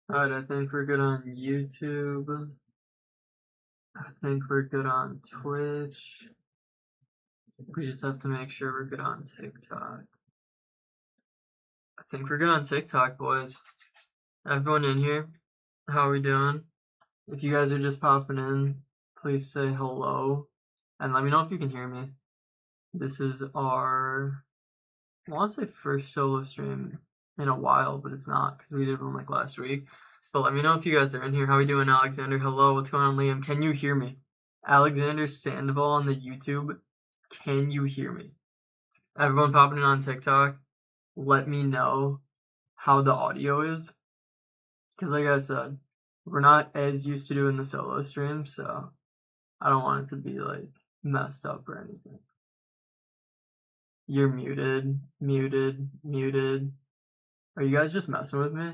Alright, I think we're good on YouTube. I think we're good on Twitch. We just have to make sure we're good on TikTok. I think we're good on TikTok, boys. Everyone in here, how are we doing? If you guys are just popping in, please say hello and let me know if you can hear me. This is our, I want to say first solo stream in a while, but it's not because we did one like last week. But let me know if you guys are in here. How are we doing, Alexander? Hello, what's going on, Liam? Can you hear me? Alexander Sandoval on the YouTube. Can you hear me? Everyone popping in on TikTok, let me know how the audio is. Because like I said, we're not as used to doing the solo stream, so I don't want it to be like messed up or anything. You're muted, muted, muted. Are you guys just messing with me?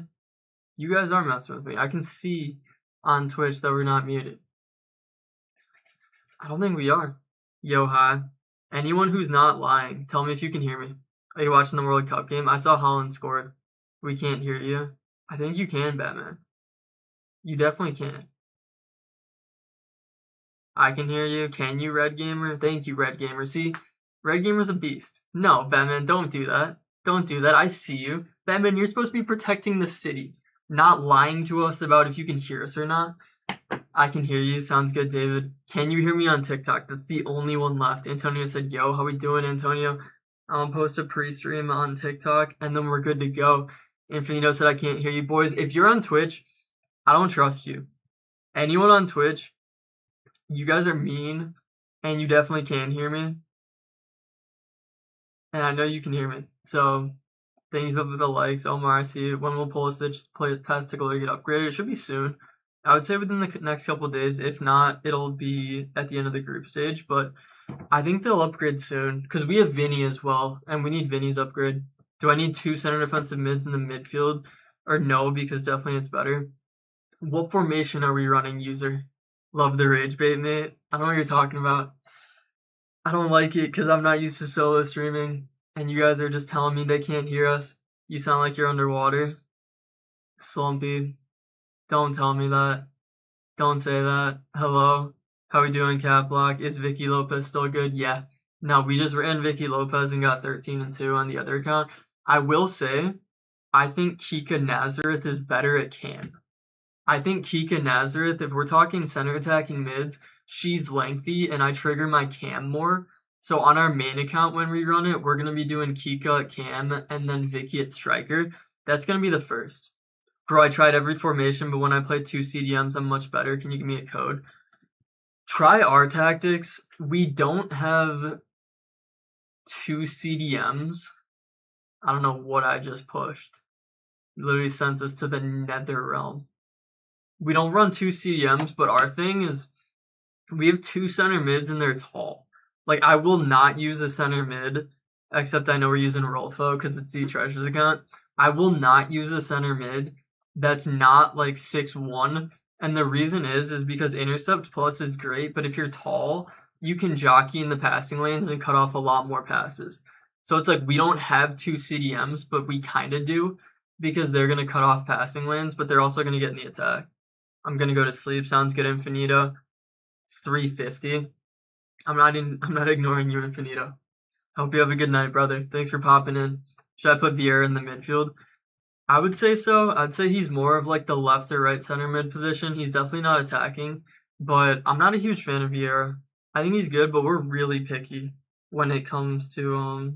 You guys are messing with me. I can see on Twitch that we're not muted. I don't think we are. Yo, hi. Anyone who's not lying, tell me if you can hear me. Are you watching the World Cup game? I saw Holland scored. We can't hear you. I think you can, Batman. You definitely can. I can hear you. Can you, Red Gamer? Thank you, Red Gamer. See, Red Gamer's a beast. No, Batman, don't do that. Don't do that. I see you. Batman, you're supposed to be protecting the city, not lying to us about if you can hear us or not. I can hear you. Sounds good, David. Can you hear me on TikTok? That's the only one left. Antonio said, yo, how we doing, Antonio? I'll post a pre-stream on TikTok, and then we're good to go. Infinito said, I can't hear you. Boys, if you're on Twitch, I don't trust you. Anyone on Twitch, you guys are mean, and you definitely can hear me. And I know you can hear me. So, thanks for the likes. Omar, I see you. When will Pulisic play past Tickler get upgraded? It should be soon. I would say within the next couple of days. If not, it'll be at the end of the group stage. But I think they'll upgrade soon because we have Vinny as well, and we need Vinny's upgrade. Do I need 2 center defensive mids in the midfield? Or no, because definitely it's better. What formation are we running, user? Love the rage bait, mate. I don't know what you're talking about. I don't like it because I'm not used to solo streaming, and you guys are just telling me they can't hear us. You sound like you're underwater. Slumpy. Don't tell me that. Don't say that. Hello? How we doing, Caplock? Is Vicky Lopez still good? Yeah. No, we just ran Vicky Lopez and got 13 and 2 on the other account. I will say, I think Kika Nazareth is better at cam. I think Kika Nazareth, if we're talking center attacking mids, she's lengthy and I trigger my cam more. So on our main account when we run it, we're going to be doing Kika at cam and then Vicky at striker. That's going to be the first. Bro, I tried every formation, but when I play 2 CDMs, I'm much better. Can you give me a code? Try our tactics. We don't have 2 CDMs. I don't know what I just pushed. Literally sent us to the nether realm. We don't run 2 CDMs, but our thing is we have 2 center mids and they're tall. Like, I will not use a center mid, except I know we're using Rolfo because it's the Treasures account. I will not use a center mid that's not like 6'1", and the reason is because intercept plus is great, but if you're tall, you can jockey in the passing lanes and cut off a lot more passes. So it's like we don't have 2 CDMs, but we kind of do because they're going to cut off passing lanes, but they're also going to get in the attack. I'm going to go to sleep. Sounds good, Infinito. It's 3:50. I'm not ignoring you, Infinito. Hope you have a good night, brother. Thanks for popping in. Should I put Vieira in the midfield? I would say so. I'd say he's more of like the left or right center mid position. He's definitely not attacking, but I'm not a huge fan of Vieira. I think he's good, but we're really picky when it comes to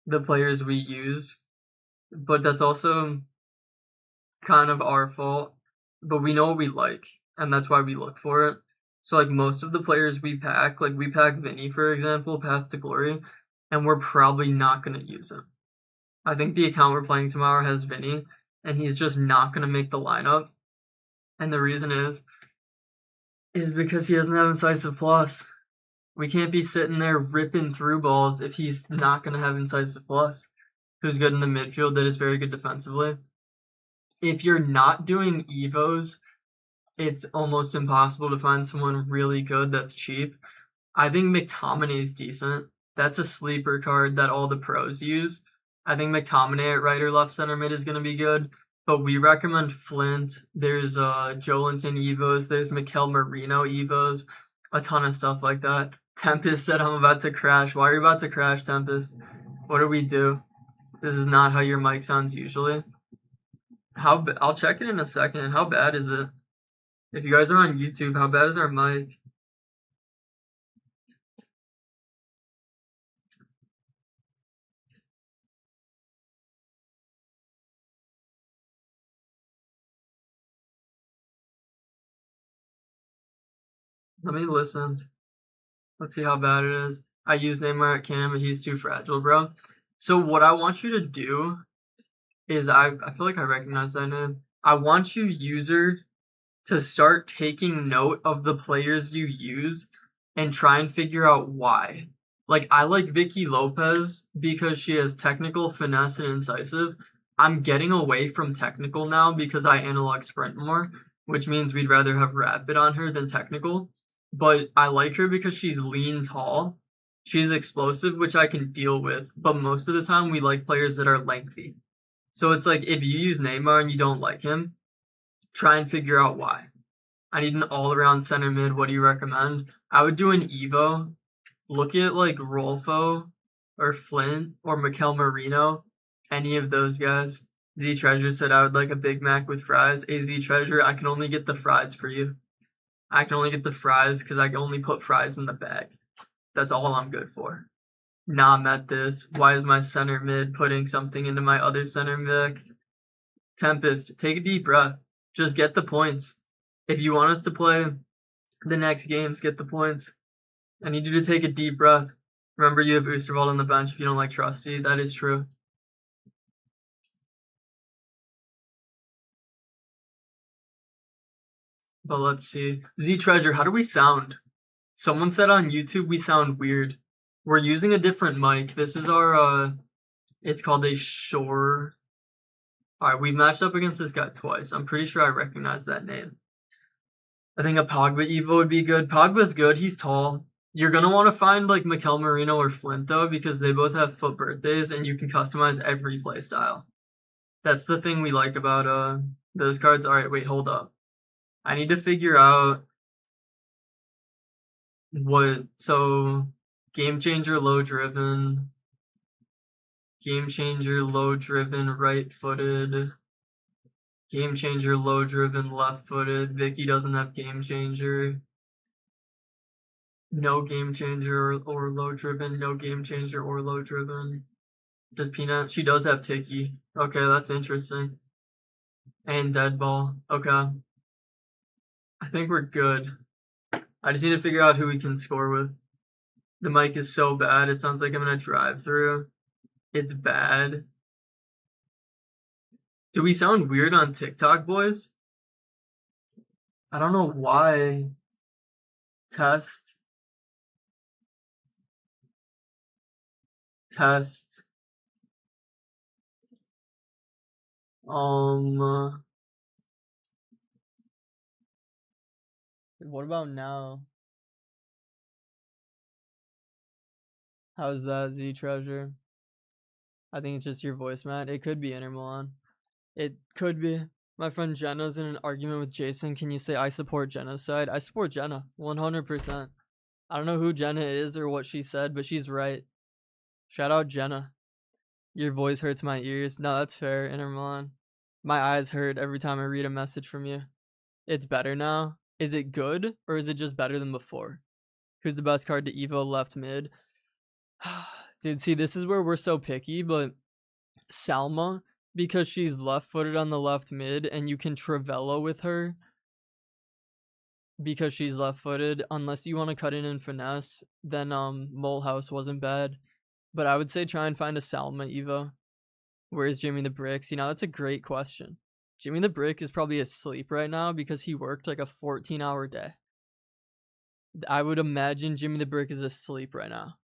the players we use. But that's also kind of our fault. But we know what we like, and that's why we look for it. So like most of the players we pack, like we pack Vinny, for example, Path to Glory, and we're probably not going to use him. I think the account we're playing tomorrow has Vinny, and he's just not going to make the lineup. And the reason is because he doesn't have Incisive Plus. We can't be sitting there ripping through balls if he's not going to have Incisive Plus, who's good in the midfield, that is very good defensively. If you're not doing Evos, it's almost impossible to find someone really good that's cheap. I think McTominay is decent. That's a sleeper card that all the pros use. I think McTominay at right or left center mid is going to be good. but we recommend Flint. There's Jolinton Evos. There's Mikel Marino Evos. A ton of stuff like that. Tempest said I'm about to crash. Why are you about to crash, Tempest? What do we do? This is not how your mic sounds usually. I'll check it in a second. How bad is it? If you guys are on YouTube, how bad is our mic? Let me listen. Let's see how bad it is. I use Neymar at Cam, but he's too fragile, bro. So what I want you to do is I feel like I recognize that name. I want you, user, to start taking note of the players you use and try and figure out why. Like, I like Vicky Lopez because she has technical, finesse, and incisive. I'm getting away from technical now because I analog sprint more, which means we'd rather have rapid on her than technical. But I like her because she's lean, tall. She's explosive, which I can deal with. But most of the time, we like players that are lengthy. So it's like, if you use Neymar and you don't like him, try and figure out why. I need an all-around center mid. What do you recommend? I would do an Evo. Look at like Rolfo or Flint or Mikel Marino. Any of those guys. Z Treasure said I would like a Big Mac with fries. AZ Treasure, I can only get the fries for you. I can only get the fries because I can only put fries in the bag. That's all I'm good for. Nah, met this. Why is my center mid putting something into my other center mid? Tempest, take a deep breath. Just get the points. If you want us to play the next games, get the points. I need you to take a deep breath. Remember, you have Oosterwald on the bench if you don't like Trusty. That is true. But let's see. Z Treasure, how do we sound? Someone said on YouTube we sound weird. We're using a different mic. This is our, it's called a Shure. Alright, we've matched up against this guy twice. I'm pretty sure I recognize that name. I think a Pogba Evo would be good. Pogba's good. He's tall. You're going to want to find like Mikel Marino or Flint, though, because they both have FUT birthdays, and you can customize every playstyle. That's the thing we like about those cards. Alright, wait, hold up. I need to figure out what... So, Game Changer, low driven. Game Changer, low driven, right footed. Game Changer, low driven, left footed. Vicky doesn't have Game Changer. No Game Changer or low driven. No Game Changer or low driven. Does Peanut? She does have Tiki. Okay, that's interesting. And Dead Ball. Okay. I think we're good. I just need to figure out who we can score with. The mic is so bad. It sounds like I'm in a drive-through. It's bad. Do we sound weird on TikTok, boys? I don't know why. Test. Test. What about now? How's that, Z Treasure? I think it's just your voice, Matt. It could be Inter Milan. It could be. My friend Jenna's in an argument with Jason. Can you say I support genocide? I support Jenna, 100%. I don't know who Jenna is or what she said, but she's right. Shout out Jenna. Your voice hurts my ears. No, that's fair, Inter Milan. My eyes hurt every time I read a message from you. It's better now. Is it good, or is it just better than before? Who's the best card to Evo left mid? Dude, see, this is where we're so picky, but Salma, because she's left-footed on the left mid, and you can Travello with her because she's left-footed. Unless you want to cut in finesse, then Molehouse wasn't bad. But I would say try and find a Salma Evo. Where's Jimmy the Bricks? You know, that's a great question. Jimmy the Brick is probably asleep right now because he worked like a 14-hour day. I would imagine Jimmy the Brick is asleep right now.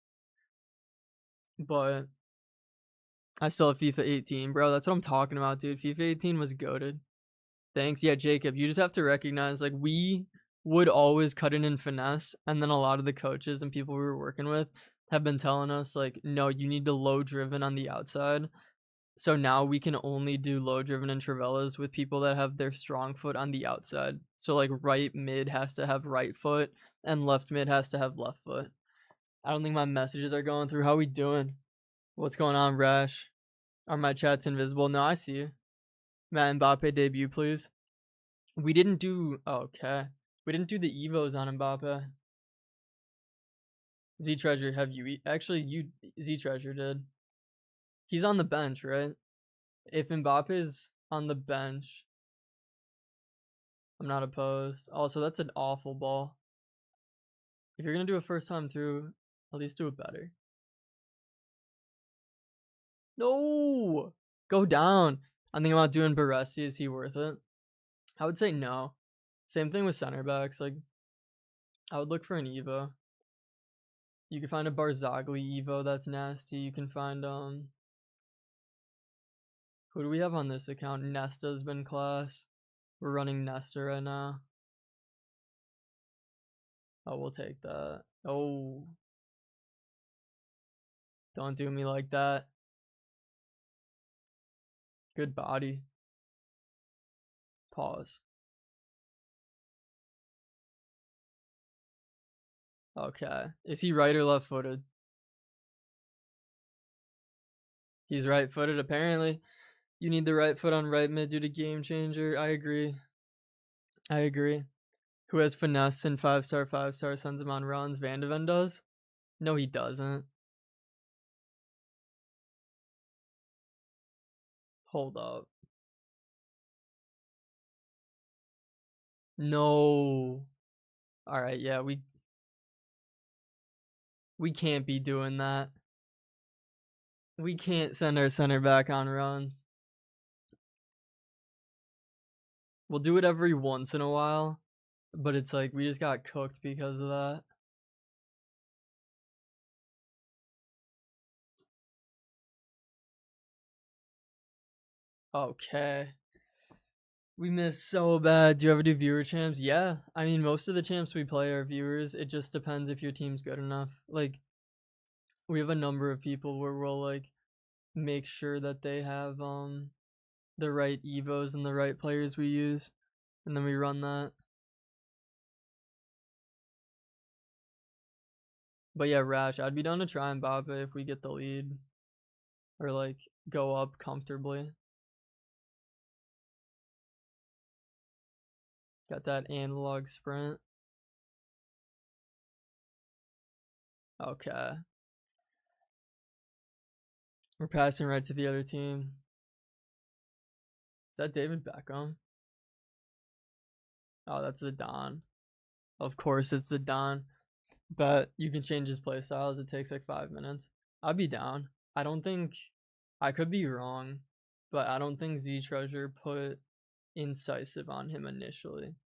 But I still have FIFA 18, bro. That's what I'm talking about, dude. FIFA 18 was goated. Thanks. Yeah, Jacob, you just have to recognize, like, we would always cut it in finesse, and then a lot of the coaches and people we were working with have been telling us, like, no, you need to low driven on the outside. So now we can only do low driven and Travellas with people that have their strong foot on the outside. So like right mid has to have right foot and left mid has to have left foot. I don't think my messages are going through. How we doing? What's going on, Rash? Are my chats invisible? No, I see you. Matt Mbappe debut, please. We didn't do okay. We didn't do the Evos on Mbappe. Z Treasure, have you actually you Z Treasure did. He's on the bench, right? If Mbappe is on the bench, I'm not opposed. Also, that's an awful ball. If you're gonna do a first time through, at least do it better. No, go down. I'm thinking about doing Baresi. Is he worth it? I would say no. Same thing with center backs. Like, I would look for an Evo. You can find a Barzagli Evo that's nasty. You can find who do we have on this account? Nesta's been class. We're running Nesta right now. Oh, we'll take that. Oh, don't do me like that. Good body. Pause. Okay. Is he right or left footed? He's right footed, apparently. You need the right foot on right mid due to game changer. I agree. Who has finesse and 5-star, 5-star, sends him on runs? Van de Ven does? No, he doesn't. Hold up. No. Alright, yeah, we can't be doing that. We can't send our center back on runs. We'll do it every once in a while, but it's like we just got cooked because of that. Okay. We missed so bad. Do you ever do viewer champs? Yeah. I mean, most of the champs we play are viewers. It just depends if your team's good enough. Like, we have a number of people where we'll like make sure that they have the right evos and the right players we use, and then we run that. But yeah, Rash, I'd be down to try Mbappe if we get the lead or like go up comfortably. Got that analog sprint. Okay. We're passing right to the other team. Is that David Beckham? Oh, that's Zidane. Of course it's Zidane. But you can change his play styles. It takes like 5 minutes. I'd be down. I don't think I could be wrong, but I don't think Z Treasure put incisive on him initially.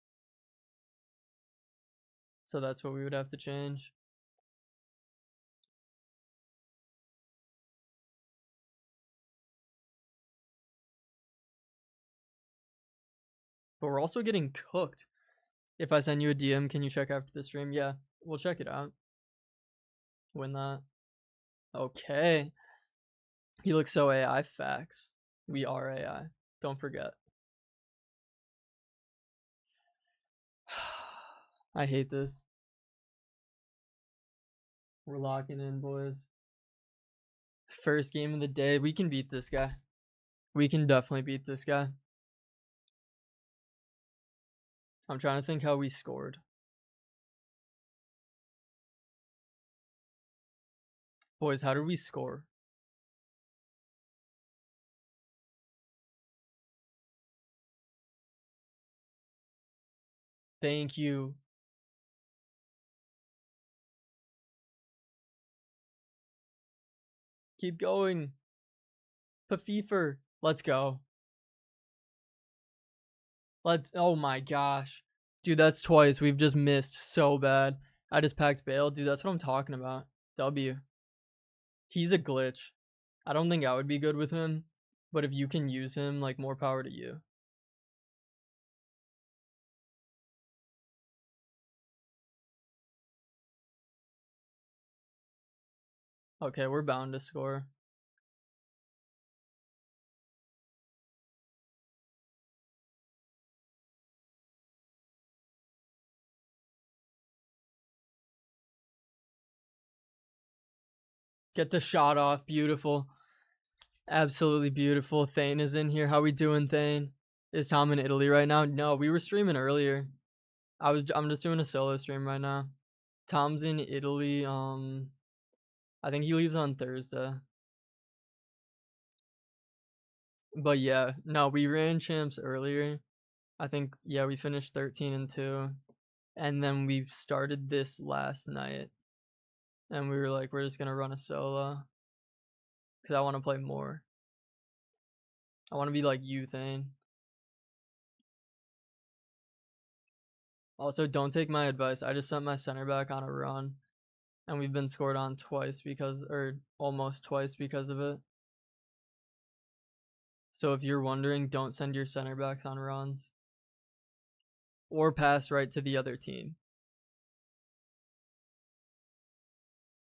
So that's what we would have to change. But we're also getting cooked. If I send you a DM, can you check after the stream? Yeah, we'll check it out. Win that. Okay. He looks so AI. Facts. We are AI. Don't forget. I hate this. We're locking in, boys. First game of the day. We can beat this guy. We can definitely beat this guy. I'm trying to think how we scored. Boys, how did we score? Thank you. Keep going. Pafifer. Let's go. Oh my gosh. Dude, that's twice. We've just missed so bad. I just packed bail. Dude, that's what I'm talking about. W. He's a glitch. I don't think I would be good with him, but if you can use him, like, more power to you. Okay, we're bound to score. Get the shot off. Beautiful. Absolutely beautiful. Thane is in here. How we doing, Thane? Is Tom in Italy right now? No, we were streaming earlier. I'm just doing a solo stream right now. Tom's in Italy. I think he leaves on Thursday. But yeah, no, we ran champs earlier. I think we finished 13-2. And then we started this last night. And we were like, we're just gonna run a solo. Because I want to play more. I want to be like you, Thane. Also, don't take my advice. I just sent my center back on a run. And we've been scored on twice almost twice because of it. So if you're wondering, don't send your center backs on runs. Or pass right to the other team.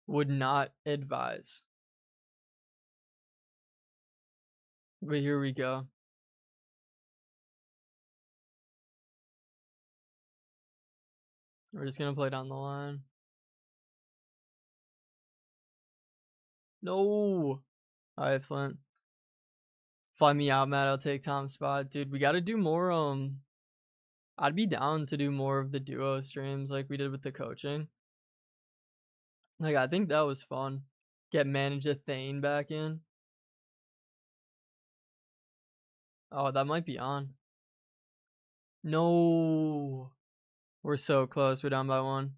Would not advise. But here we go. We're just going to play down the line. No. Alright, Flint. Fly me out, Matt. I'll take Tom's spot. Dude, we got to do more. I'd be down to do more of the duo streams like we did with the coaching. Like, I think that was fun. Get Manager Thane back in. Oh, that might be on. No. We're so close. We're down by 1.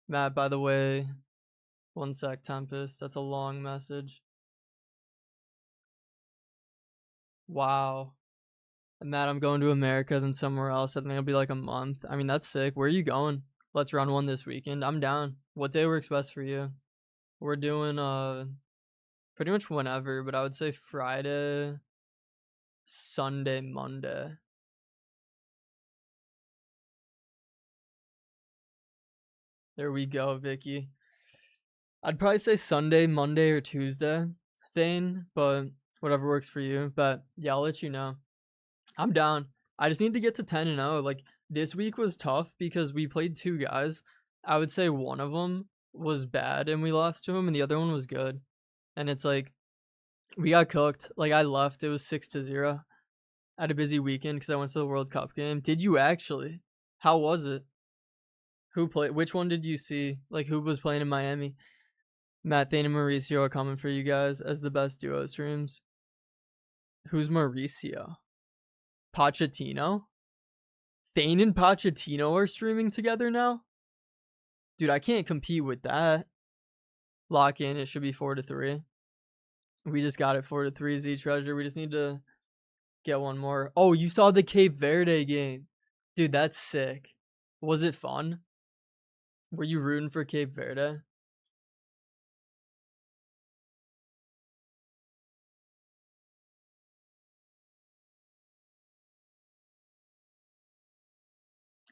Matt, by the way, 1 sec, Tempest. That's a long message. Wow. And Matt, I'm going to America, then somewhere else. I think it'll be like a month. I mean, that's sick. Where are you going? Let's run one this weekend. I'm down. What day works best for you? We're doing pretty much whenever, but I would say Friday, Sunday, Monday. There we go, Vicky. I'd probably say Sunday, Monday, or Tuesday, Thane, but whatever works for you. But yeah, I'll let you know. I'm down. I just need to get to 10-0. Like, this week was tough because we played 2 guys. I would say one of them was bad and we lost to him, and the other one was good. And it's like, we got cooked. Like, I left. It was 6-0. I had a busy weekend because I went to the World Cup game. Did you actually? How was it? Who played? Which one did you see? Like, who was playing in Miami? Matt, Thane, and Mauricio are coming for you guys as the best duo streams. Who's Mauricio? Pochettino? Thane and Pochettino are streaming together now? Dude, I can't compete with that. Lock in. It should be 4-3. We just got it 4-3 Z Treasure. We just need to get one more. Oh, you saw the Cape Verde game. Dude, that's sick. Was it fun? Were you rooting for Cape Verde?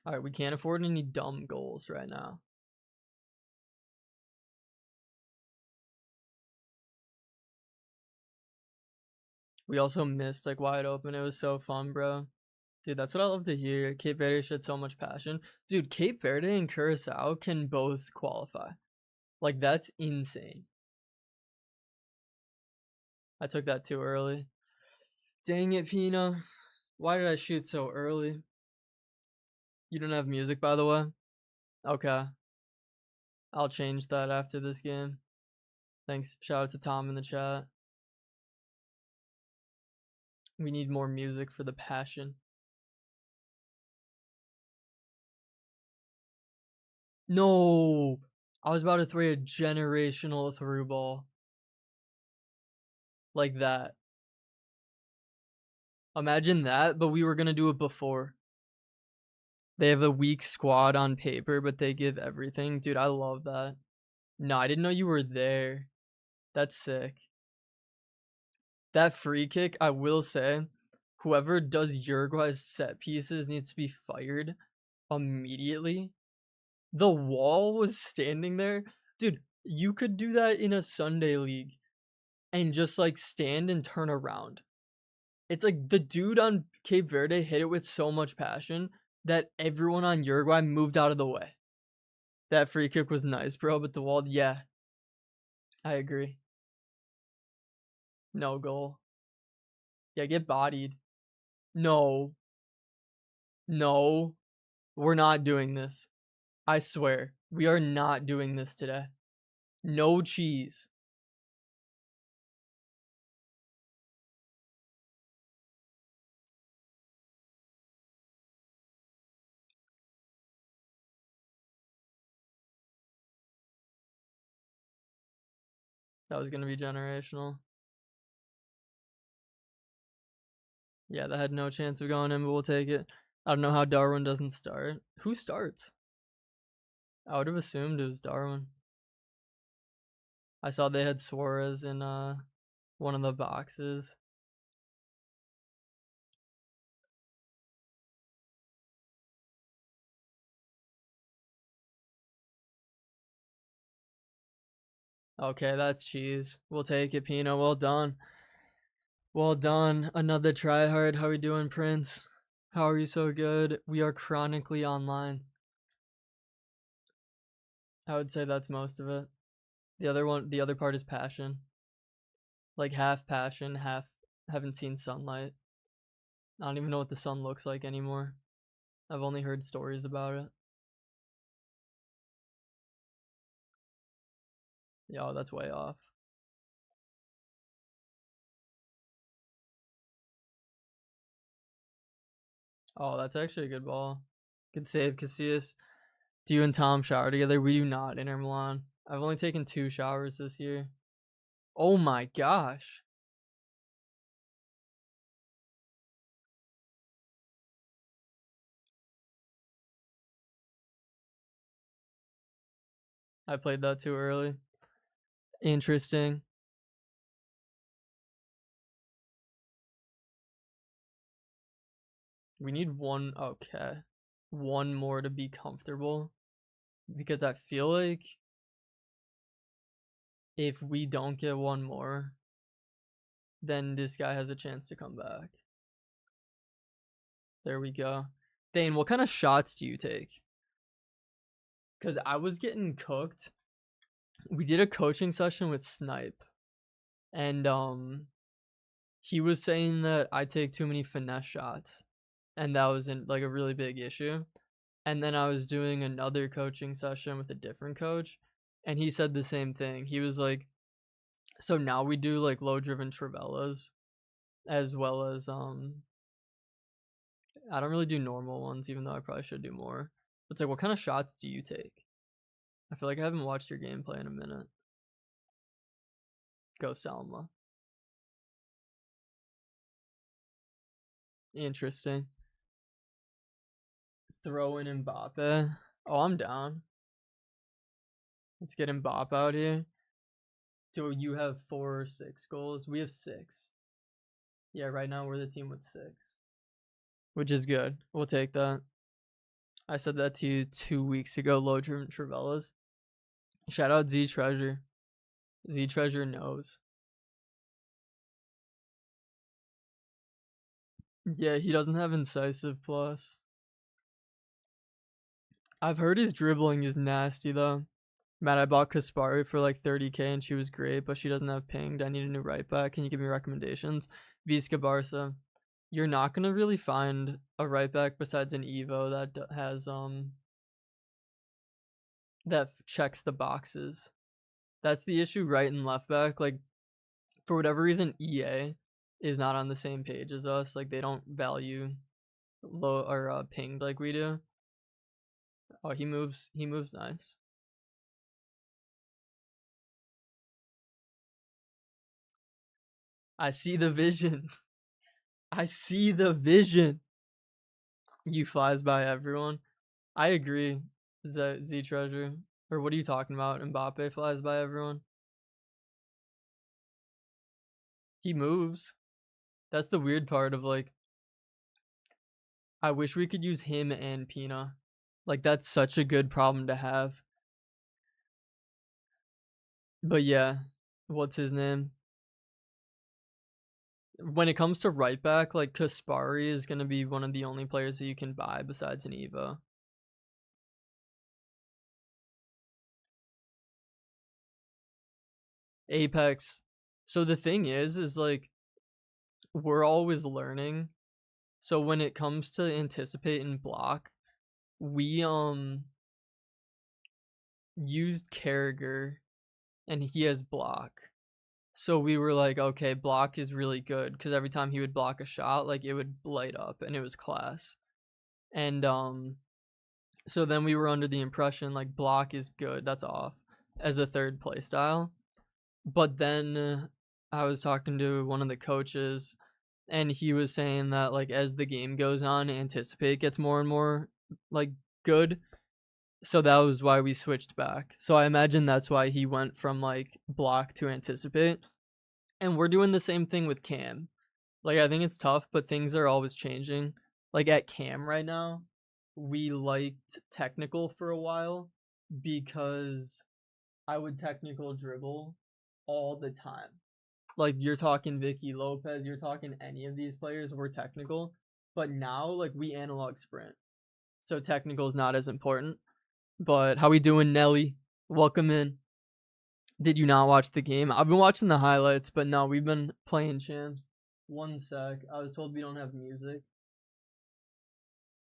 Alright, we can't afford any dumb goals right now. We also missed like wide open. It was so fun, bro. Dude, that's what I love to hear. Cape Verde showed so much passion. Dude, Cape Verde and Curacao can both qualify. Like, that's insane. I took that too early. Dang it, Pina. Why did I shoot so early? You don't have music, by the way? Okay. I'll change that after this game. Thanks. Shout out to Tom in the chat. We need more music for the passion. No! I was about to throw a generational through ball. Like that. Imagine that, but we were going to do it before. They have a weak squad on paper, but they give everything. Dude, I love that. No, I didn't know you were there. That's sick. That free kick, I will say, whoever does Uruguay's set pieces needs to be fired immediately. The wall was standing there. Dude, you could do that in a Sunday league and just like stand and turn around. It's like the dude on Cape Verde hit it with so much passion that everyone on Uruguay moved out of the way. That free kick was nice, bro, but the wall, yeah. I agree. No goal. Yeah, get bodied. No. No. We're not doing this. I swear. We are not doing this today. No cheese. That was going to be generational. Yeah, that had no chance of going in, but we'll take it. I don't know how Darwin doesn't start. Who starts? I would have assumed it was Darwin. I saw they had Suarez in one of the boxes. Okay, that's cheese. We'll take it, Pino. Well done. Well done. Another try hard. How are we doing, Prince? How are you so good? We are chronically online. I would say that's most of it. The other part is passion. Like half passion, half haven't seen sunlight. I don't even know what the sun looks like anymore. I've only heard stories about it. Yo, that's way off. Oh, that's actually a good ball. Good save, Casillas. Do you and Tom shower together? We do not, Inter Milan. I've only taken 2 showers this year. Oh my gosh. I played that too early. Interesting. We need one. Okay. One more to be comfortable. Because I feel like if we don't get one more, then this guy has a chance to come back. There we go. Dane, what kind of shots do you take? Because I was getting cooked. We did a coaching session with Snipe. And he was saying that I take too many finesse shots. And that was like a really big issue. And then I was doing another coaching session with a different coach. And he said the same thing. He was like, so now we do like low driven Travellas as well as I don't really do normal ones, even though I probably should do more. It's like, what kind of shots do you take? I feel like I haven't watched your gameplay in a minute. Go Salma. Interesting. Throw in Mbappe. Oh, I'm down. Let's get Mbappe out here. Do you have 4 or 6 goals? We have 6. Yeah, right now we're the team with 6. Which is good. We'll take that. I said that to you 2 weeks ago, low driven Travellas. Shout out Z Treasure. Z Treasure knows. Yeah, he doesn't have incisive plus. I've heard his dribbling is nasty though. Matt, I bought Kaspari for like 30K and she was great, but she doesn't have pinged. I need a new right back. Can you give me recommendations? Vizca Barca. You're not gonna really find a right back besides an Evo that has that checks the boxes. That's the issue, right and left back. Like for whatever reason, EA is not on the same page as us. Like they don't value low or pinged like we do. Oh, he moves. He moves nice. I see the vision. I see the vision. You flies by everyone. I agree. Z Treasure. Or what are you talking about? Mbappe flies by everyone. He moves. That's the weird part of like I wish we could use him and Pina. Like that's such a good problem to have. But yeah, what's his name? When it comes to right back, like Kaspari is gonna be one of the only players that you can buy besides an Evo. Apex So the thing is like we're always learning. So when it comes to anticipate and block, we used Carragher and he has block. So we were like, okay, block is really good because every time he would block a shot, like it would light up and it was class. And so then we were under the impression like block is good, that's off as a third play style. But then I was talking to one of the coaches and he was saying that like as the game goes on, anticipate gets more and more like good. So that was why we switched back. So I imagine that's why he went from like block to anticipate. And we're doing the same thing with Cam. Like I think it's tough, but things are always changing. Like at Cam right now, we liked technical for a while because I would technical dribble all the time. Like you're talking Vicky Lopez, you're talking any of these players, we're technical. But now like we analog sprint. So technical is not as important. But how we doing, Nelly? Welcome in. Did you not watch the game? I've been watching the highlights, but no, we've been playing champs. One sec. I was told we don't have music.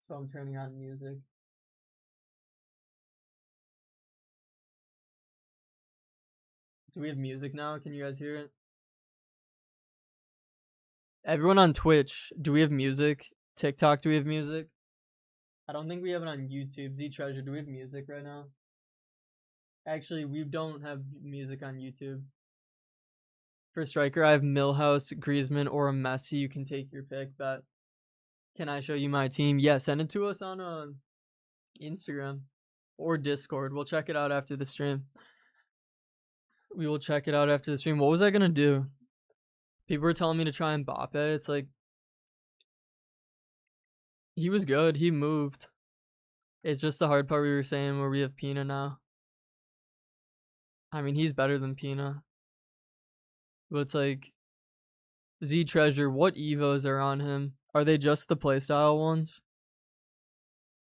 So I'm turning on music. Do we have music now? Can you guys hear it? Everyone on Twitch, do we have music? TikTok, do we have music? I don't think we have it on YouTube. Z Treasure, do we have music right now? Actually, we don't have music on YouTube. For striker, I have Millhouse, Griezmann, or a Messi. You can take your pick, but can I show you my team? Yeah, send it to us on Instagram or Discord. We'll check it out after the stream. We will check it out after the stream. What was I gonna do? People were telling me to try Mbappe. It's like he was good. He moved. It's just the hard part we were saying where we have Pina now. I mean, he's better than Pina. But it's like Z Treasure, what Evos are on him? Are they just the playstyle ones?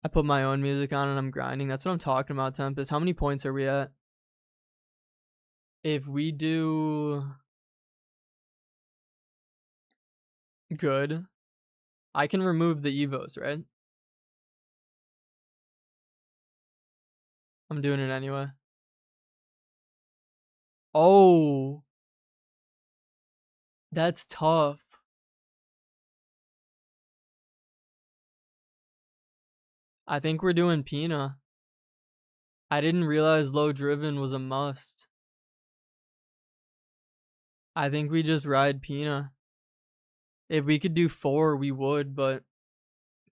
I put my own music on and I'm grinding. That's what I'm talking about, Tempest. How many points are we at? If we do good, I can remove the Evos, right? I'm doing it anyway. Oh, that's tough. I think we're doing Pina. I didn't realize low driven was a must. I think we just ride Pina. If we could do 4, we would, but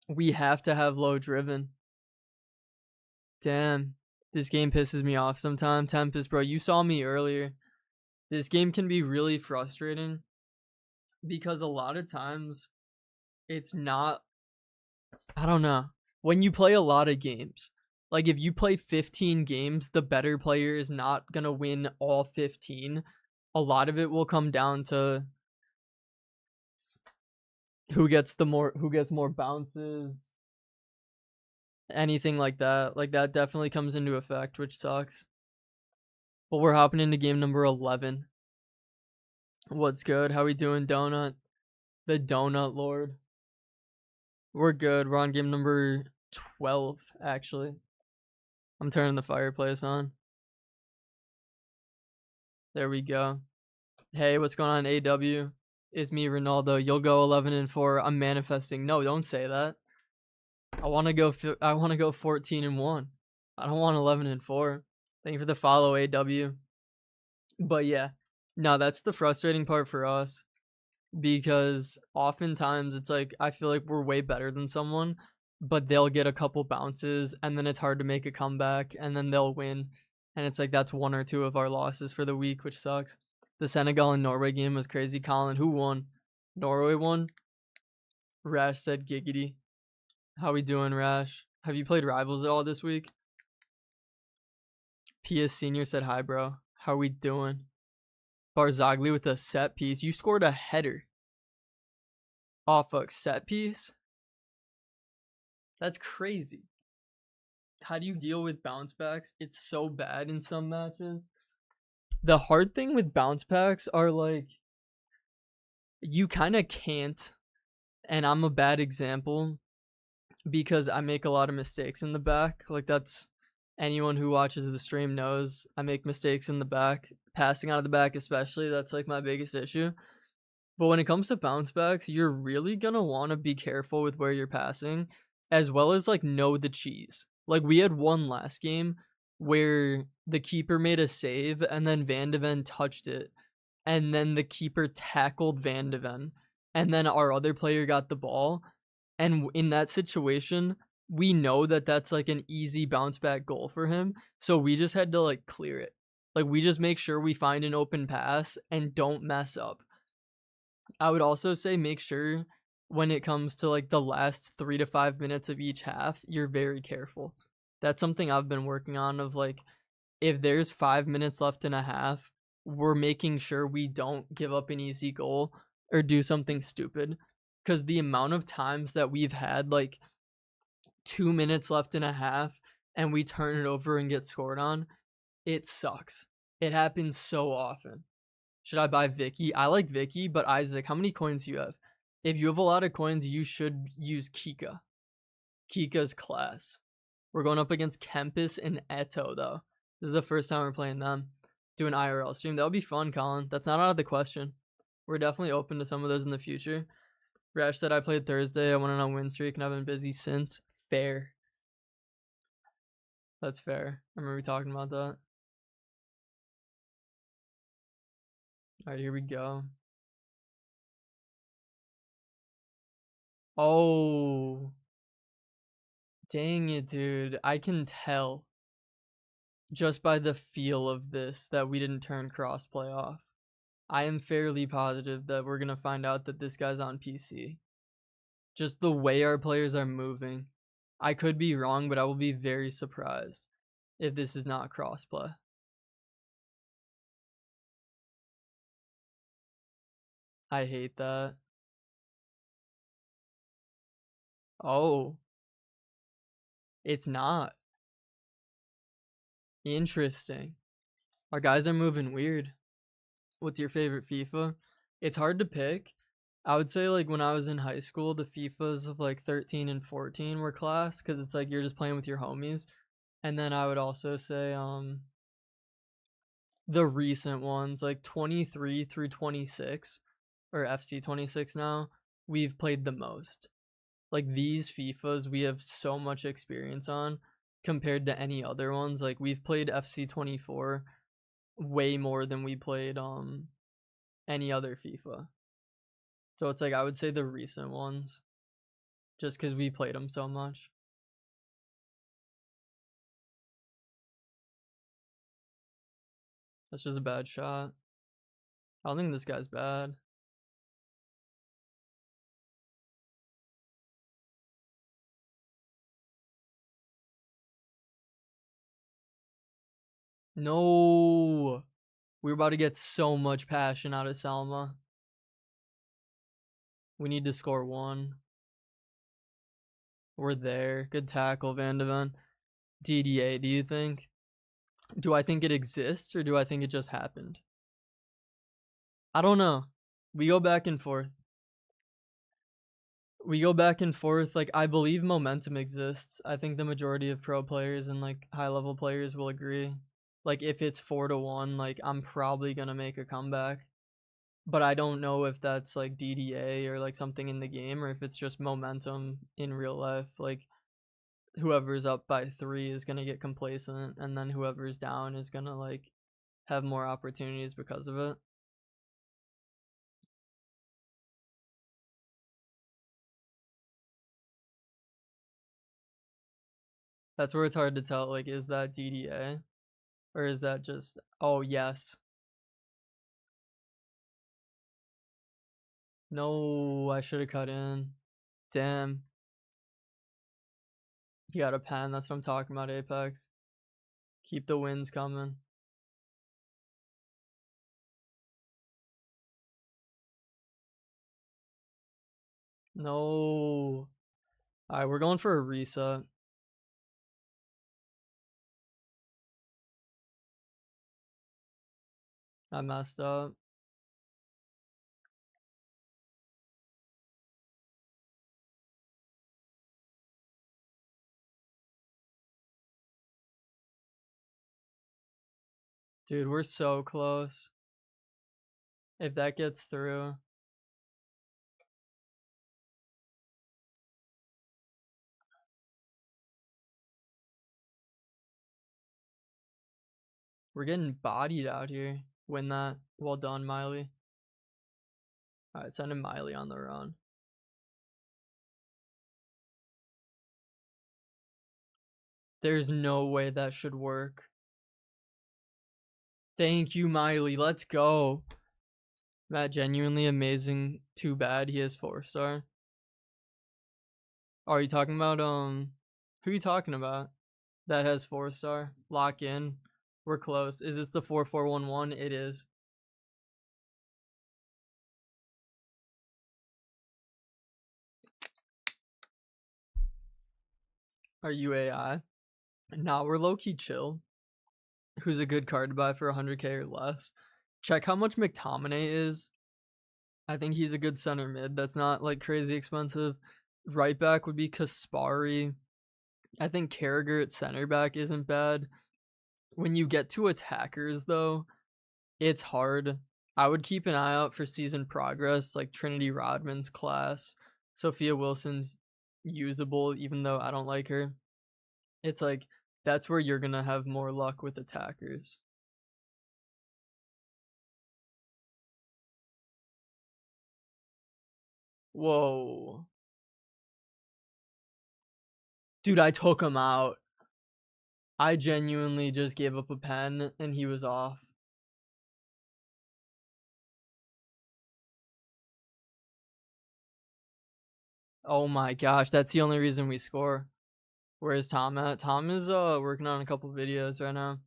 we have to have low driven. Damn. This game pisses me off sometimes. Tempest, bro, you saw me earlier. This game can be really frustrating because a lot of times it's not, I don't know. When you play a lot of games, like if you play 15 games, the better player is not going to win all 15. A lot of it will come down to who gets more bounces, anything like that. Like that definitely comes into effect, which sucks. But we're hopping into game number 11. What's good? How we doing, Donut? The Donut Lord. We're good. We're on game number 12, actually. I'm turning the fireplace on. There we go. Hey, what's going on, AW? It's me, Ronaldo. You'll go 11-4. I'm manifesting. No, don't say that. I want to go 14-1. I don't want 11-4. Thank you for the follow, AW. But yeah, no, that's the frustrating part for us because oftentimes it's like I feel like we're way better than someone, but they'll get a couple bounces and then it's hard to make a comeback and then they'll win. And it's like that's 1 or 2 of our losses for the week, which sucks. The Senegal and Norway game was crazy. Colin, who won? Norway won. Rash said giggity. How we doing, Rash? Have you played Rivals at all this week? PS Senior said hi, bro. How we doing? Barzagli with a set piece. You scored a header off a set piece? That's crazy. How do you deal with bounce backs? It's so bad in some matches. The hard thing with bounce packs are like you kind of can't, and I'm a bad example because I make a lot of mistakes in the back. Like that's anyone who watches the stream knows I make mistakes in the back, passing out of the back especially. That's like my biggest issue. But when it comes to bounce backs, you're really gonna want to be careful with where you're passing, as well as like know the cheese. Like we had one last game where the keeper made a save and then Van de Ven touched it, and then the keeper tackled Van de Ven, and then our other player got the ball. And in that situation, we know that that's like an easy bounce back goal for him. So we just had to like clear it. Like we just make sure we find an open pass and don't mess up. I would also say make sure when it comes to like the last 3 to 5 minutes of each half, you're very careful. That's something I've been working on of like if there's 5 minutes left in a half, we're making sure we don't give up an easy goal or do something stupid, cuz the amount of times that we've had like 2 minutes left in a half and we turn it over and get scored on, it sucks. It happens so often. Should I buy Vicky? I like Vicky, but Isaac, how many coins do you have? If you have a lot of coins, you should use Kika. Kika's class. We're going up against Kempis and Eto, though. This is the first time we're playing them. Do an IRL stream. That would be fun, Colin. That's not out of the question. We're definitely open to some of those in the future. Rash said I played Thursday. I went on a win streak and I've been busy since. Fair. That's fair. I remember we talking about that. Alright, here we go. Oh. Dang it, dude. I can tell just by the feel of this that we didn't turn crossplay off. I am fairly positive that we're going to find out that this guy's on PC. Just the way our players are moving. I could be wrong, but I will be very surprised if this is not crossplay. I hate that. Oh, it's not. Interesting. Our guys are moving weird. What's your favorite FIFA? It's hard to pick. I would say like when I was in high school, the FIFAs of like 13 and 14 were class because it's like you're just playing with your homies. And then I would also say the recent ones like 23 through 26 or FC 26 now, we've played the most. Like these FIFAs we have so much experience on compared to any other ones. Like we've played FC 24 way more than we played any other FIFA. So it's like I would say the recent ones just cuz we played them so much. That's just a bad shot. I don't think this guy's bad. No. We're about to get so much passion out of Salma. We need to score one. We're there. Good tackle, Van de Ven. DDA, do you think? Do I think it exists or do I think it just happened? I don't know. We go back and forth. Like I believe momentum exists. I think the majority of pro players and like high level players will agree. Like if it's 4-1, like I'm probably gonna make a comeback. But I don't know if that's like DDA or like something in the game or if it's just momentum in real life. Like whoever's up by 3 is gonna get complacent and then whoever's down is gonna like have more opportunities because of it. That's where it's hard to tell, like, is that DDA? Or is that just, oh, yes. No, I should have cut in. Damn. You got a pen. That's what I'm talking about, Apex. Keep the wins coming. No. Alright, we're going for a reset. I messed up. Dude, we're so close. If that gets through. We're getting bodied out here. Win that. Well done, Miley. Alright, sending Miley on the run. There's no way that should work. Thank you, Miley. Let's go. Matt, genuinely amazing. Too bad he has 4-star. Are you talking about who are you talking about? That has 4-star. Lock in. We're close. Is this the 4411? It is. Are you AI? Nah, we're low-key chill. Who's a good card to buy for 100k or less? Check how much McTominay is. I think he's a good center mid. That's not like crazy expensive. Right back would be Kaspari. I think Carragher at center back isn't bad. When you get to attackers, though, it's hard. I would keep an eye out for season progress, like Trinity Rodman's class. Sophia Wilson's usable, even though I don't like her. It's like that's where you're gonna have more luck with attackers. Whoa. Dude, I took him out. I genuinely just gave up a pen and he was off. Oh my gosh, that's the only reason we score. Where's Tom at? Tom is working on a couple videos right now.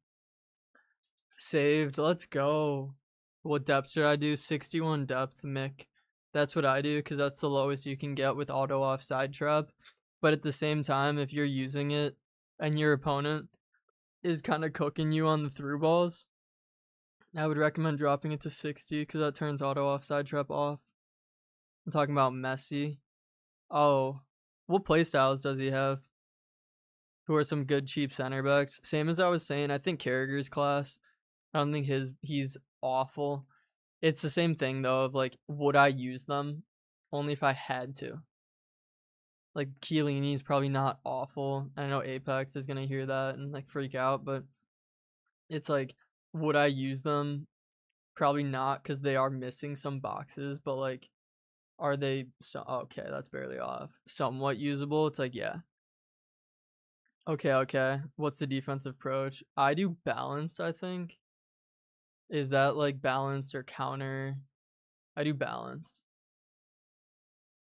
Saved. Let's go. What depth should I do? 61 depth, Mick. That's what I do because that's the lowest you can get with auto offside trap. But at the same time, if you're using it and your opponent is kind of cooking you on the through balls, I would recommend dropping it to 60 because that turns auto offside trap off. I'm talking about Messi. Oh, what playstyles does he have? Who are some good cheap center backs? Same as I was saying, I think Carragher's class. I don't think he's awful. It's the same thing though of like, would I use them? Only if I had to. Like Chiellini's probably not awful. I know Apex is gonna hear that and like freak out, but it's like, would I use them? Probably not because they are missing some boxes, but like, are they so okay, that's barely off. Somewhat usable. It's like, yeah. Okay. What's the defensive approach? I do balanced, I think. Is that like balanced or counter? I do balanced.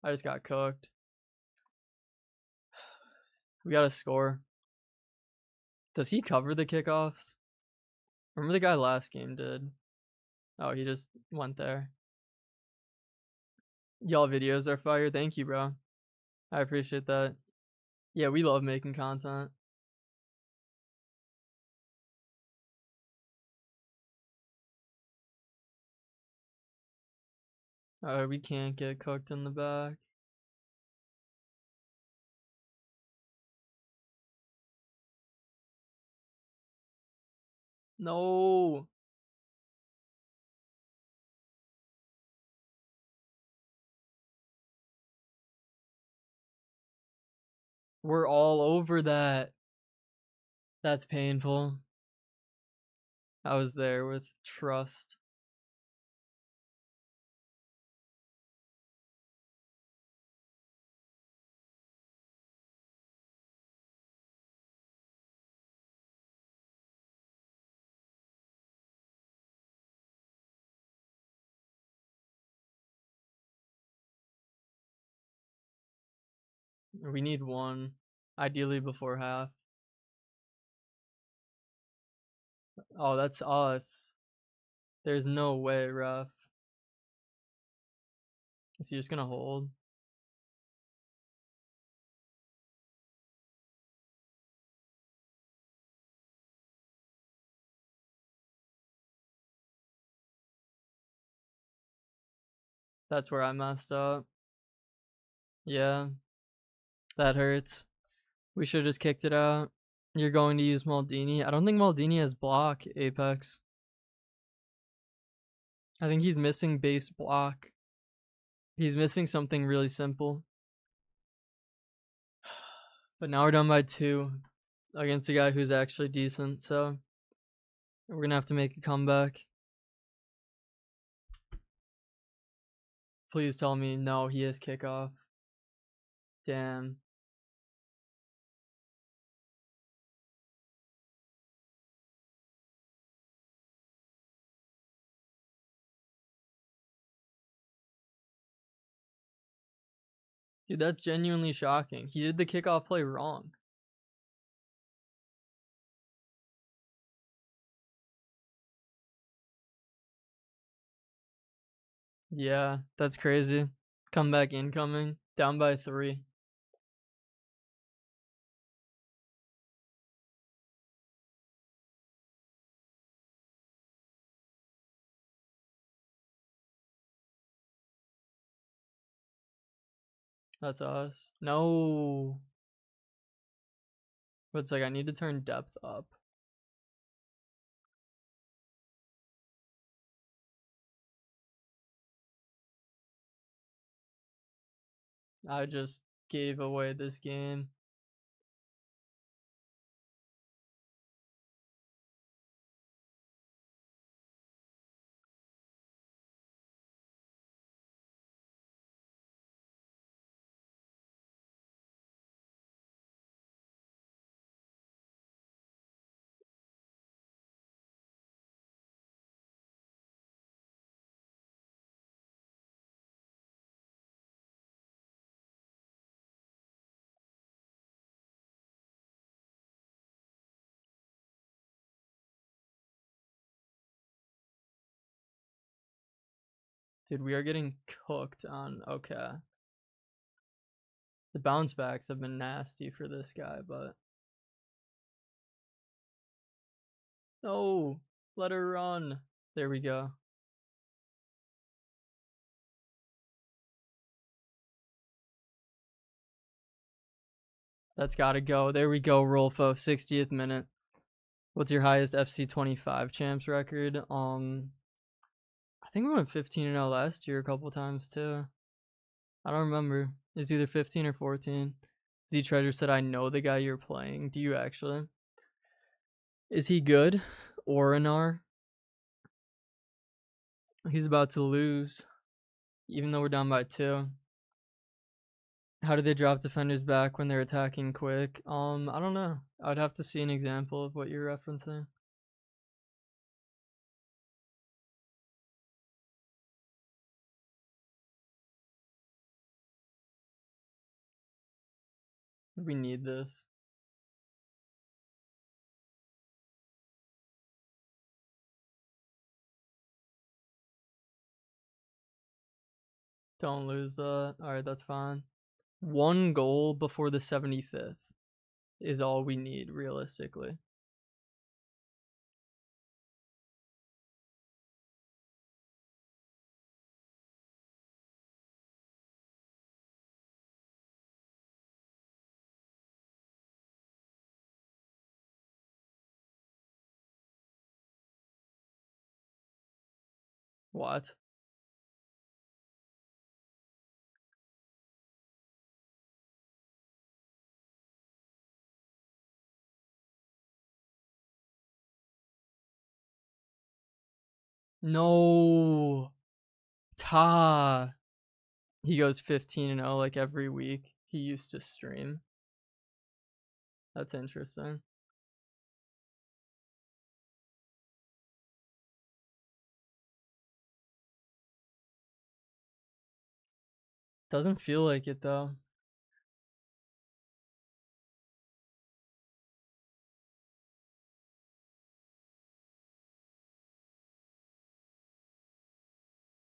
I just got cooked. We got to score. Does he cover the kickoffs? Remember the guy last game did. Oh, he just went there. Y'all videos are fire. Thank you, bro. I appreciate that. Yeah, we love making content. We can't get cooked in the back. No. We're all over that. That's painful. I was there with trust. We need one, ideally before half. Oh, that's us. There's no way, ref. Is he just gonna hold? That's where I messed up. Yeah, that hurts. We should have just kicked it out. You're going to use Maldini. I don't think Maldini has block, Apex. I think he's missing base block. He's missing something really simple. But now we're done by 2 against a guy who's actually decent, so we're going to have to make a comeback. Please tell me no, he has kickoff. Damn. Dude, that's genuinely shocking. He did the kickoff play wrong. Yeah, that's crazy. Comeback incoming. Down by 3. That's us. No. But it's like I need to turn depth up. I just gave away this game. Dude, we are getting cooked on. Okay. The bounce backs have been nasty for this guy, but. No. Let her run. There we go. That's got to go. There we go, Rolfo. 60th minute. What's your highest FC 25 champs record? I think we went 15-0 last year a couple times too. I don't remember. It's either 15 or 14. Z Treasure said, I know the guy you're playing. Do you actually? Is he good? Orinar? He's about to lose, even though we're down by 2. How do they drop defenders back when they're attacking quick? I don't know. I'd have to see an example of what you're referencing. We need this. Don't lose that. Alright, that's fine. 1 goal before the 75th is all we need, realistically. What? No. Ta. He goes 15-0 like every week. He used to stream. That's interesting. Doesn't feel like it though.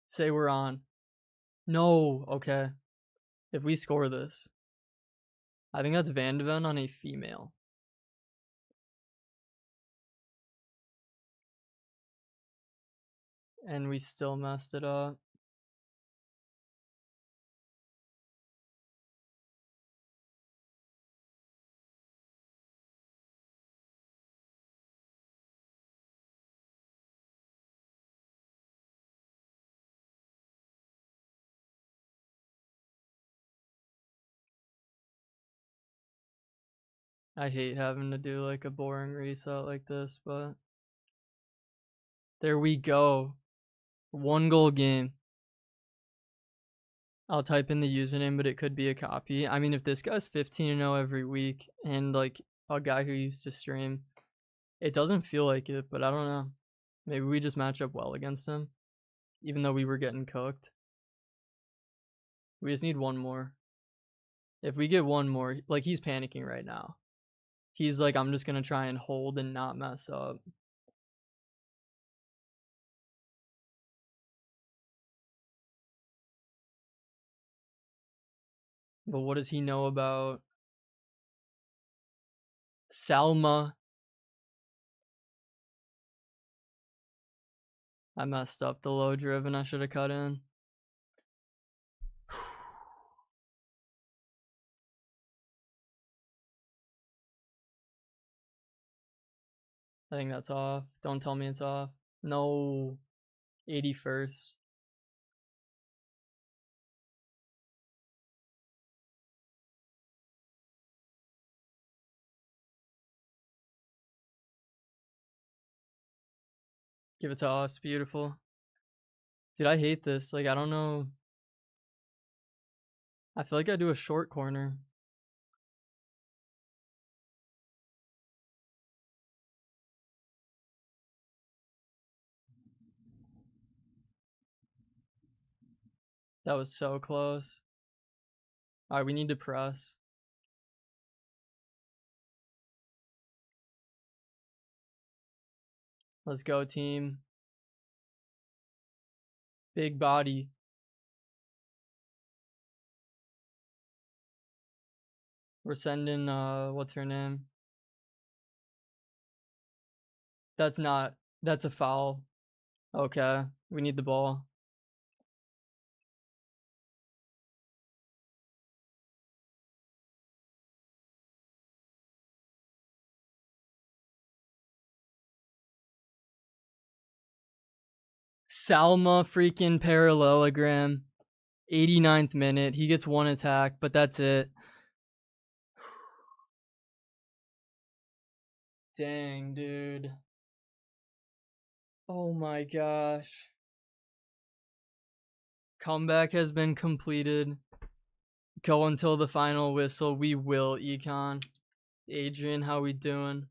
Say we're on. No. Okay. If we score this, I think that's Van de Ven on a female. And we still messed it up. I hate having to do like a boring reset like this, but there we go. 1-goal game. I'll type in the username, but it could be a copy. I mean, if this guy's 15-0 every week and like a guy who used to stream, it doesn't feel like it, but I don't know. Maybe we just match up well against him, even though we were getting cooked. We just need one more. If we get one more, like he's panicking right now. He's like, I'm just going to try and hold and not mess up. But what does he know about Salma? I messed up the low driven. I should have cut in. I think that's off. Don't tell me it's off. No. 81st. Give it to us. Beautiful. Dude, I hate this. Like, I don't know. I feel like I do a short corner. That was so close. All right, we need to press. Let's go, team. Big body. We're sending, what's her name? That's a foul. Okay, we need the ball. Salma freaking parallelogram. 89th minute. He gets one attack, but that's it. Dang, dude. Oh my gosh. Comeback has been completed. Go until the final whistle. We will, Econ. Adrian, how we doing?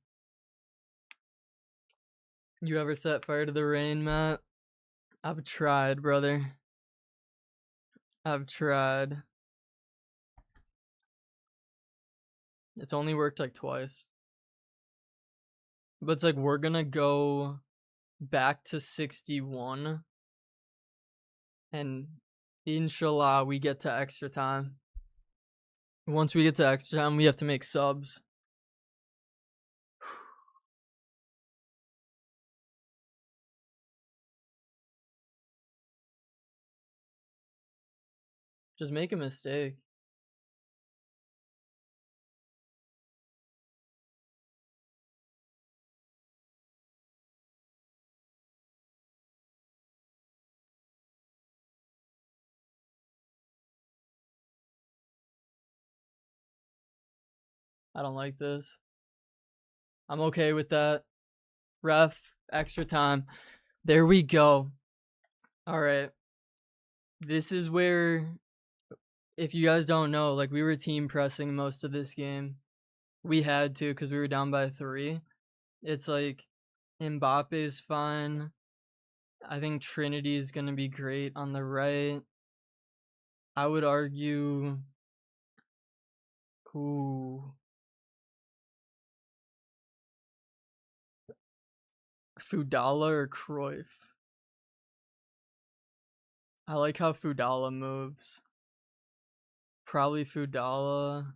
You ever set fire to the rain, Matt? I've tried, brother. I've tried. It's only worked like twice. But it's like we're gonna go back to 61. And inshallah, we get to extra time. Once we get to extra time, we have to make subs. Just make a mistake. I don't like this. I'm okay with that. Ref, extra time. There we go. All right. This is where, if you guys don't know, like we were team pressing most of this game. We had to because we were down by 3. It's like Mbappe's fine. I think Trinity is going to be great on the right. I would argue Fudala or Cruyff. I like how Fudala moves. Probably Fudala.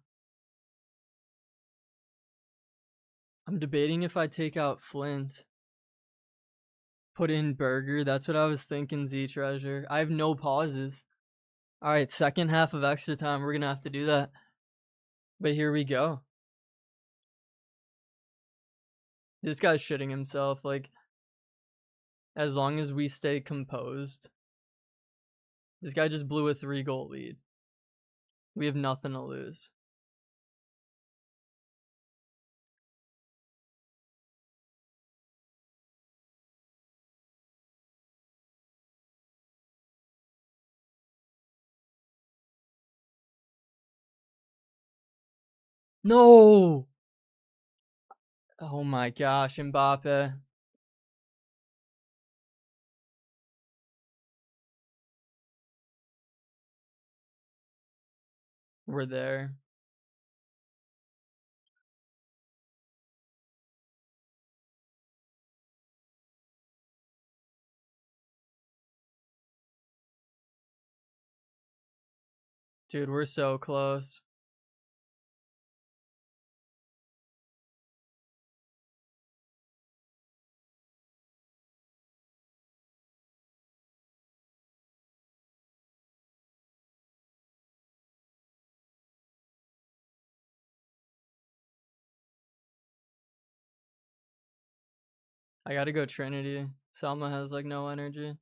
I'm debating if I take out Flint. Put in Burger. That's what I was thinking, Z Treasure. I have no pauses. Alright, second half of extra time. We're going to have to do that. But here we go. This guy's shitting himself. Like, as long as we stay composed. This guy just blew a 3-goal lead. We have nothing to lose. No! Oh my gosh, Mbappe. We're there. Dude, we're so close. I gotta go Trinity. Selma has like no energy.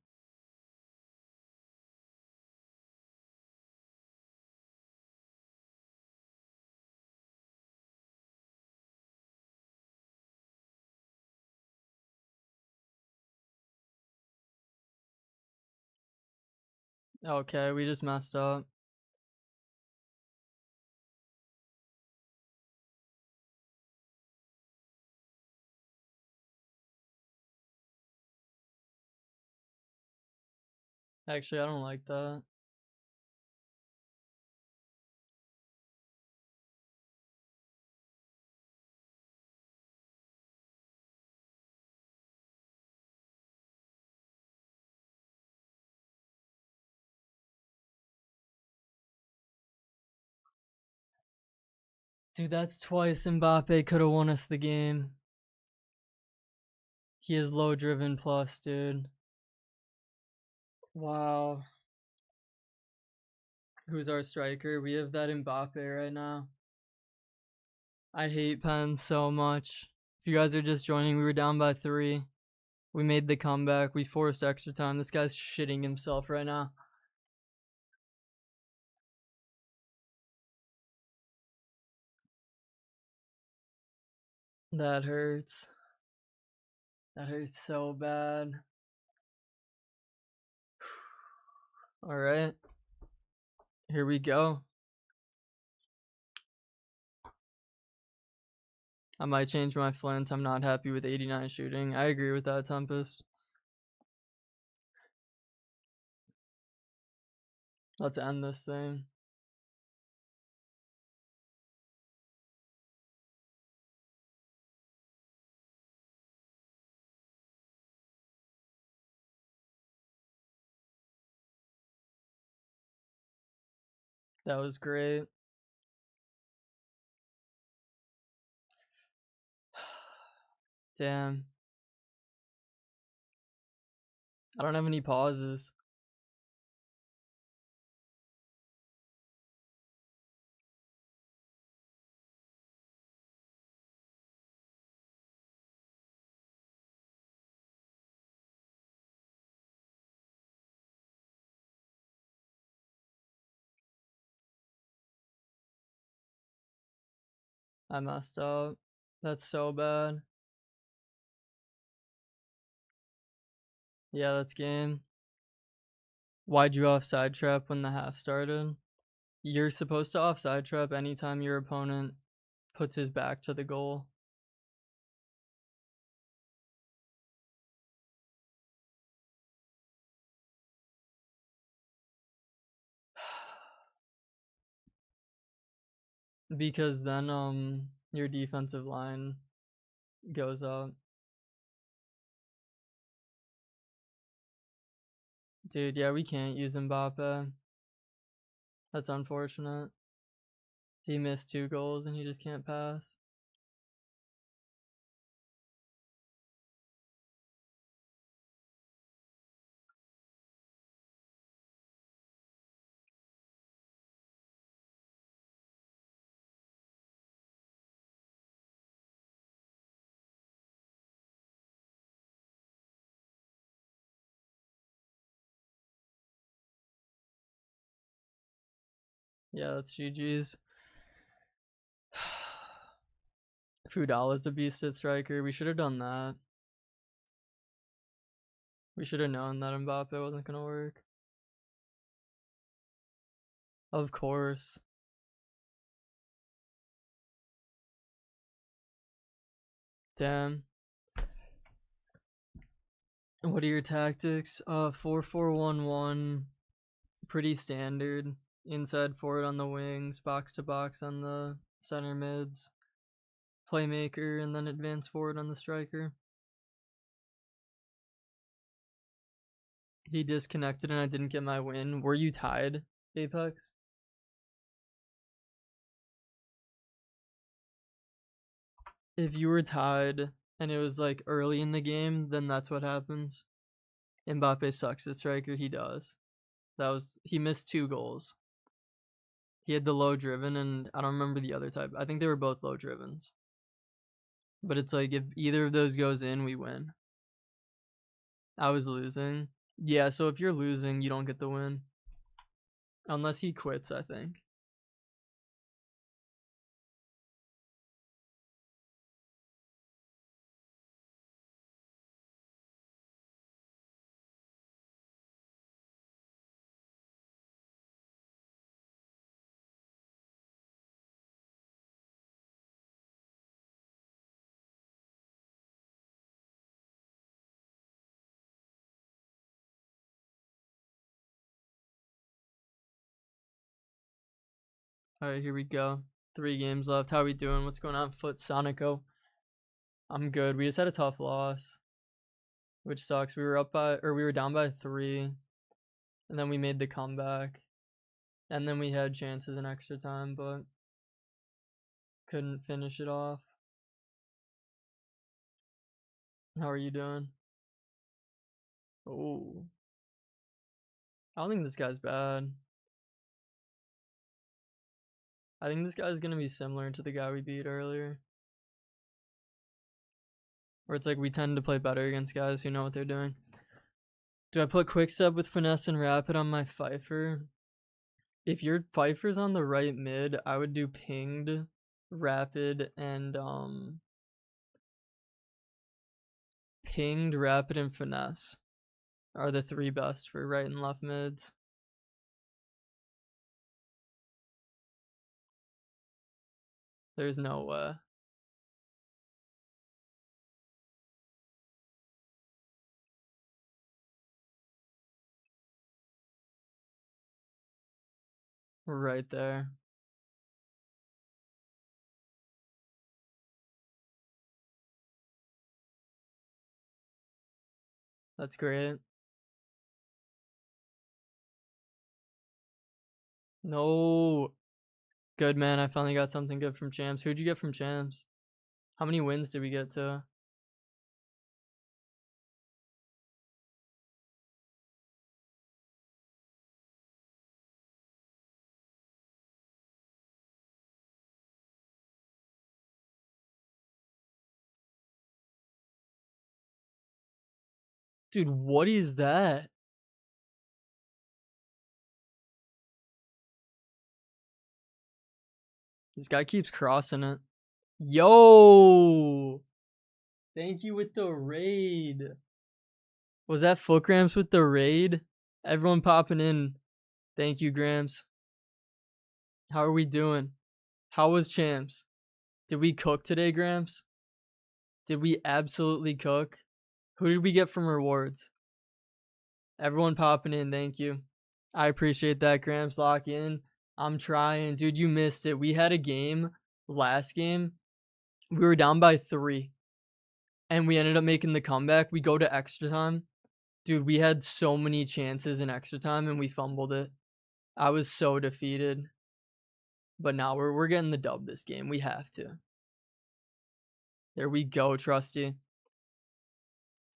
Okay, we just messed up. Actually, I don't like that. Dude, that's twice Mbappe could have won us the game. He is low driven plus, dude. Wow. Who's our striker? We have that Mbappe right now. I hate Penn so much. If you guys are just joining, we were down by 3. We made the comeback. We forced extra time. This guy's shitting himself right now. That hurts. That hurts so bad. All right. Here we go. I might change my flint. I'm not happy with 89 shooting. I agree with that, Tempest. Let's end this thing. That was great. Damn. I don't have any pauses. I messed up. That's so bad. Yeah, that's game. Why'd you offside trap when the half started? You're supposed to offside trap anytime your opponent puts his back to the goal. Because then your defensive line goes up. Dude, yeah, we can't use Mbappe. That's unfortunate. He missed 2 goals and he just can't pass. Yeah, that's GG's. Fudala's a beast at striker. We should have done that. We should have known that Mbappe wasn't going to work. Of course. Damn. What are your tactics? 4-4-1-1. Pretty standard. Inside forward on the wings, box to box on the center mids, playmaker, and then advance forward on the striker. He disconnected and I didn't get my win. Were you tied, Apex? If you were tied and it was like early in the game, then that's what happens. Mbappe sucks at striker. He does. He missed 2 goals. He had the low driven, and I don't remember the other type. I think they were both low drivens. But it's like if either of those goes in, we win. I was losing. Yeah, so if you're losing, you don't get the win. Unless he quits, I think. Alright, here we go. 3 games left. How we doing? What's going on, FUT Sonico? I'm good. We just had a tough loss, which sucks. We were down by 3, and then we made the comeback, and then we had chances in extra time, but couldn't finish it off. How are you doing? Oh, I don't think this guy's bad. I think this guy's gonna be similar to the guy we beat earlier, where it's like we tend to play better against guys who know what they're doing. Do I put quick step with finesse and rapid on my Pfeiffer? If your Pfeiffer's on the right mid, I would do pinged, rapid, and finesse are the 3 best for right and left mids. There's no way. We're right there. That's great. No. Good, man. I finally got something good from Champs. Who'd you get from Champs? How many wins did we get to? Dude, what is that? This guy keeps crossing it. Yo! Thank you with the raid. Was that FUT Grams with the raid? Everyone popping in. Thank you, Grams. How are we doing? How was Champs? Did we cook today, Grams? Did we absolutely cook? Who did we get from rewards? Everyone popping in, thank you. I appreciate that, Grams. Lock in. I'm trying. Dude, you missed it. We had a game, last game. We were down by 3. And we ended up making the comeback. We go to extra time. Dude, we had so many chances in extra time and we fumbled it. I was so defeated. But now we're getting the dub this game. We have to. There we go, Trusty.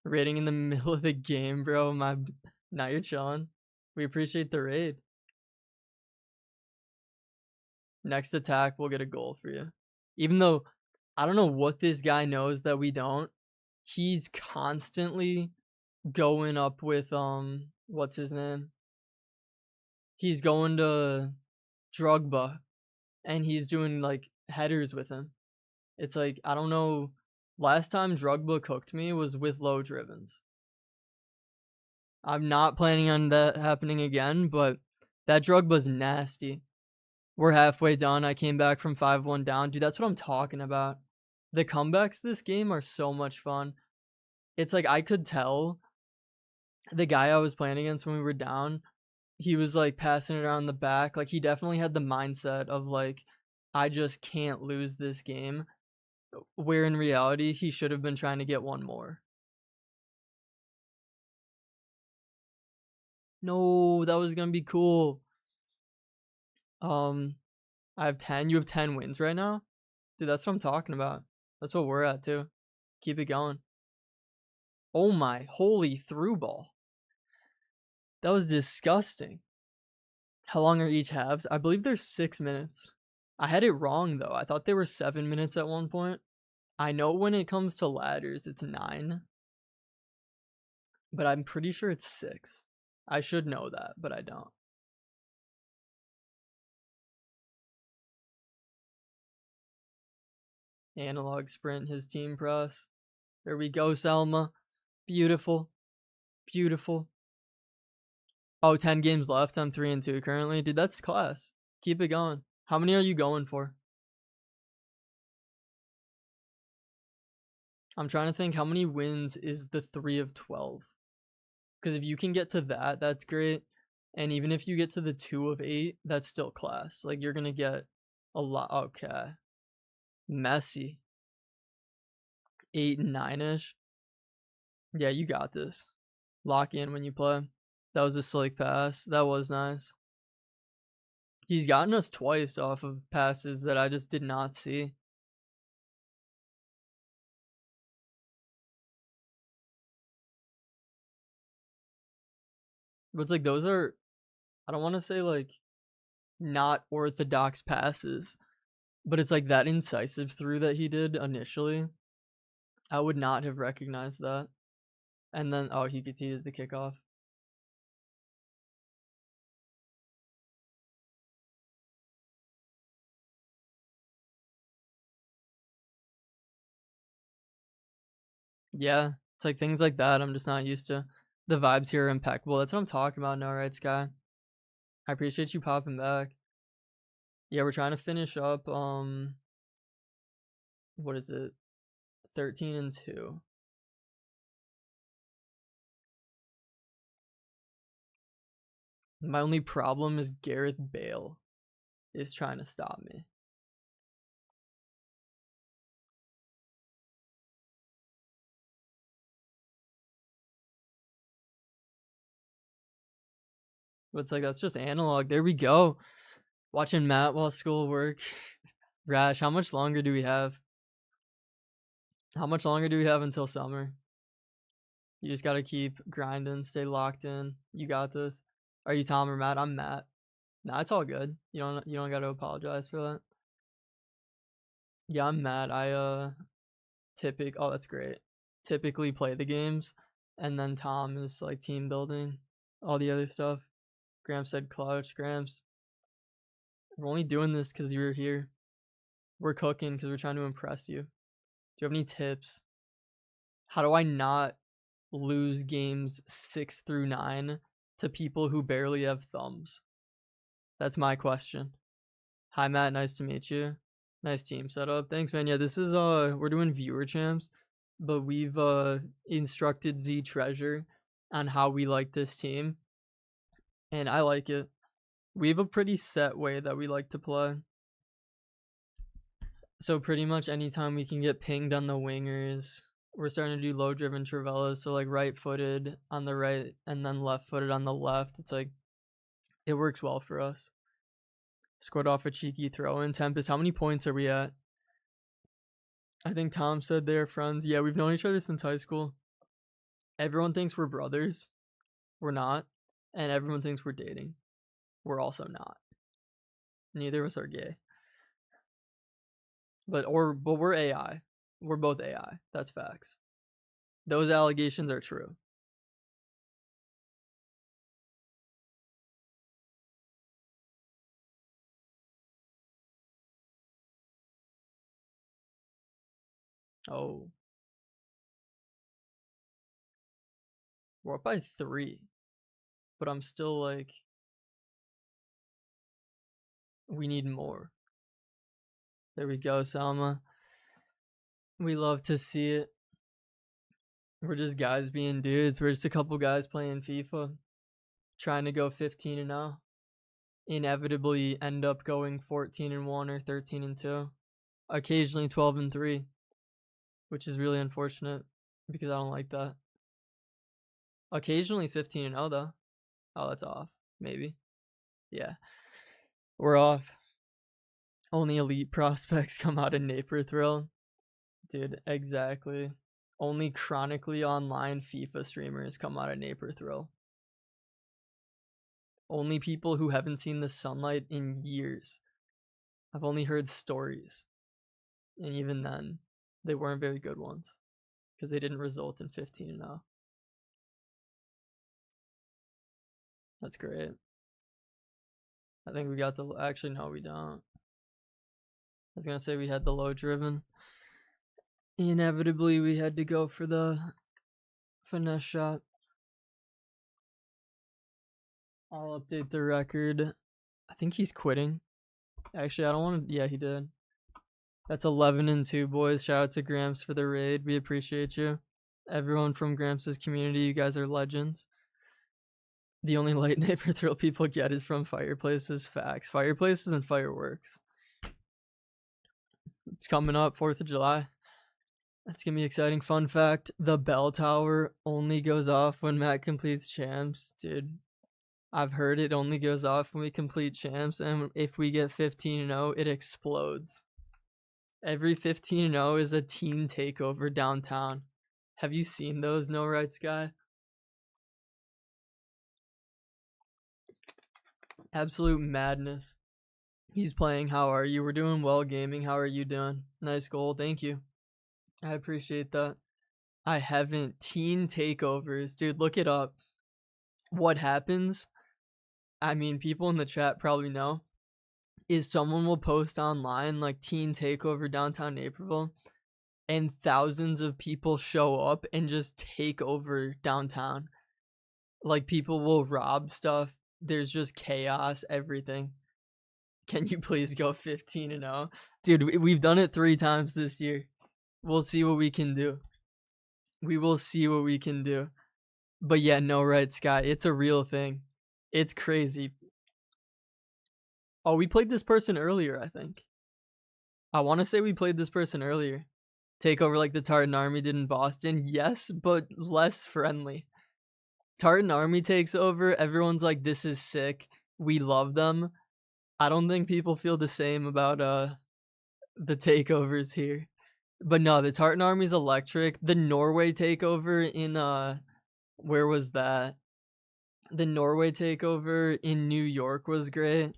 Raiding in the middle of the game, bro. Now you're chilling. We appreciate the raid. Next attack, we'll get a goal for you. Even though I don't know what this guy knows that we don't. He's constantly going up with what's his name? He's going to Drogba and he's doing like headers with him. It's like, I don't know. Last time Drogba cooked me was with low drivens. I'm not planning on that happening again, but that Drogba's nasty. We're halfway done. I came back from 5-1 down. Dude, that's what I'm talking about. The comebacks this game are so much fun. It's like I could tell the guy I was playing against when we were down, he was like passing it around the back. Like he definitely had the mindset of like, I just can't lose this game. Where in reality, he should have been trying to get one more. No, that was gonna be cool. I have 10. You have 10 wins right now? Dude, that's what I'm talking about. That's what we're at too. Keep it going. Oh my, holy through ball. That was disgusting. How long are each halves? I believe they're 6 minutes. I had it wrong though. I thought they were 7 minutes at one point. I know when it comes to ladders, it's 9. But I'm pretty sure it's 6. I should know that, but I don't. Analog sprint, his team press. There we go, Selma. Beautiful. Beautiful. Oh, 10 games left. I'm 3-2 currently. Dude, that's class. Keep it going. How many are you going for? I'm trying to think how many wins is the 3 of 12. Because if you can get to that, that's great. And even if you get to the 2 of 8, that's still class. Like, you're going to get a lot. Okay. Messy. 8 and 9-ish. Yeah, you got this. Lock in when you play. That was a slick pass. That was nice. He's gotten us twice off of passes that I just did not see. But it's like those are, I don't want to say like not orthodox passes, but it's like that incisive through that he did initially. I would not have recognized that. And then, oh, he did the kickoff. Yeah, it's like things like that I'm just not used to. The vibes here are impeccable. That's what I'm talking about now, right, Sky? I appreciate you popping back. Yeah, we're trying to finish up what is it? 13-2. My only problem is Gareth Bale is trying to stop me. But it's like that's just analog. There we go. Watching Matt while school work. Rash, how much longer do we have? How much longer do we have until summer? You just gotta keep grinding, stay locked in. You got this. Are you Tom or Matt? I'm Matt. Nah, it's all good. You don't gotta apologize for that. Yeah, I'm Matt. I oh, that's great. Typically play the games, and then Tom is like team building, all the other stuff. Gramps said clutch. Gramps, we're only doing this because you're here. We're cooking because we're trying to impress you. Do you have any tips? How do I not lose games 6 through 9 to people who barely have thumbs? That's my question. Hi Matt, nice to meet you. Nice team setup. Thanks, man. Yeah, this is we're doing viewer champs, but we've instructed Z Treasure on how we like this team, and I like it. We have a pretty set way that we like to play. So pretty much anytime we can get pinged on the wingers, we're starting to do low driven Travellas, so like right footed on the right and then left footed on the left. It's like it works well for us. Scored off a cheeky throw in. Tempest, how many points are we at? I think Tom said they're friends. Yeah, we've known each other since high school. Everyone thinks we're brothers. We're not. And everyone thinks we're dating. We're also not. Neither of us are gay. But we're AI. We're both AI. That's facts. Those allegations are true. Oh, we're up by 3. But I'm still like, we need more. There we go, Salma. We love to see it. We're just guys being dudes. We're just a couple guys playing FIFA, trying to go 15-0. Inevitably end up going 14-1 or 13-2. Occasionally 12-3, which is really unfortunate because I don't like that. Occasionally 15-0 though. Oh, that's off. Maybe. Yeah. We're off. Only elite prospects come out of Napier Thrill. Dude, exactly. Only chronically online FIFA streamers come out of Napier Thrill. Only people who haven't seen the sunlight in years. I've only heard stories. And even then, they weren't very good ones. Because they didn't result in 15-0. That's great. I think we got the... Actually, no, we don't. I was going to say we had the low driven. Inevitably, we had to go for the finesse shot. I'll update the record. I think he's quitting. Actually, I don't want to... Yeah, he did. That's 11-2, boys. Shout out to Gramps for the raid. We appreciate you. Everyone from Gramps' community, you guys are legends. The only light Napier Thrill people get is from fireplaces. Facts. Fireplaces and fireworks. It's coming up, 4th of July. That's going to be exciting. Fun fact, the bell tower only goes off when Matt completes champs. Dude, I've heard it only goes off when we complete champs, and if we get 15-0, it explodes. Every 15-0 is a team takeover downtown. Have you seen those, No Rights Guy? Absolute madness. He's playing. How are you? We're doing well, gaming. How are you doing? Nice goal. Thank you. I appreciate that. I haven't. Teen takeovers. Dude, look it up. What happens, I mean, people in the chat probably know, is someone will post online like teen takeover downtown Naperville, and thousands of people show up and just take over downtown. Like, people will rob stuff. There's just chaos, everything. Can you please go 15-0? Dude, we've done it 3 times this year. We'll see what we can do. We will see what we can do. But yeah, No Rights Guy. It's a real thing. It's crazy. Oh, we played this person earlier, I think. I want to say we played this person earlier. Take over like the Tartan Army did in Boston. Yes, but less friendly. Tartan Army takes over. Everyone's like, this is sick. We love them. I don't think people feel the same about the takeovers here. But no, the Tartan Army's electric. The Norway takeover in where was that? The Norway takeover in New York was great.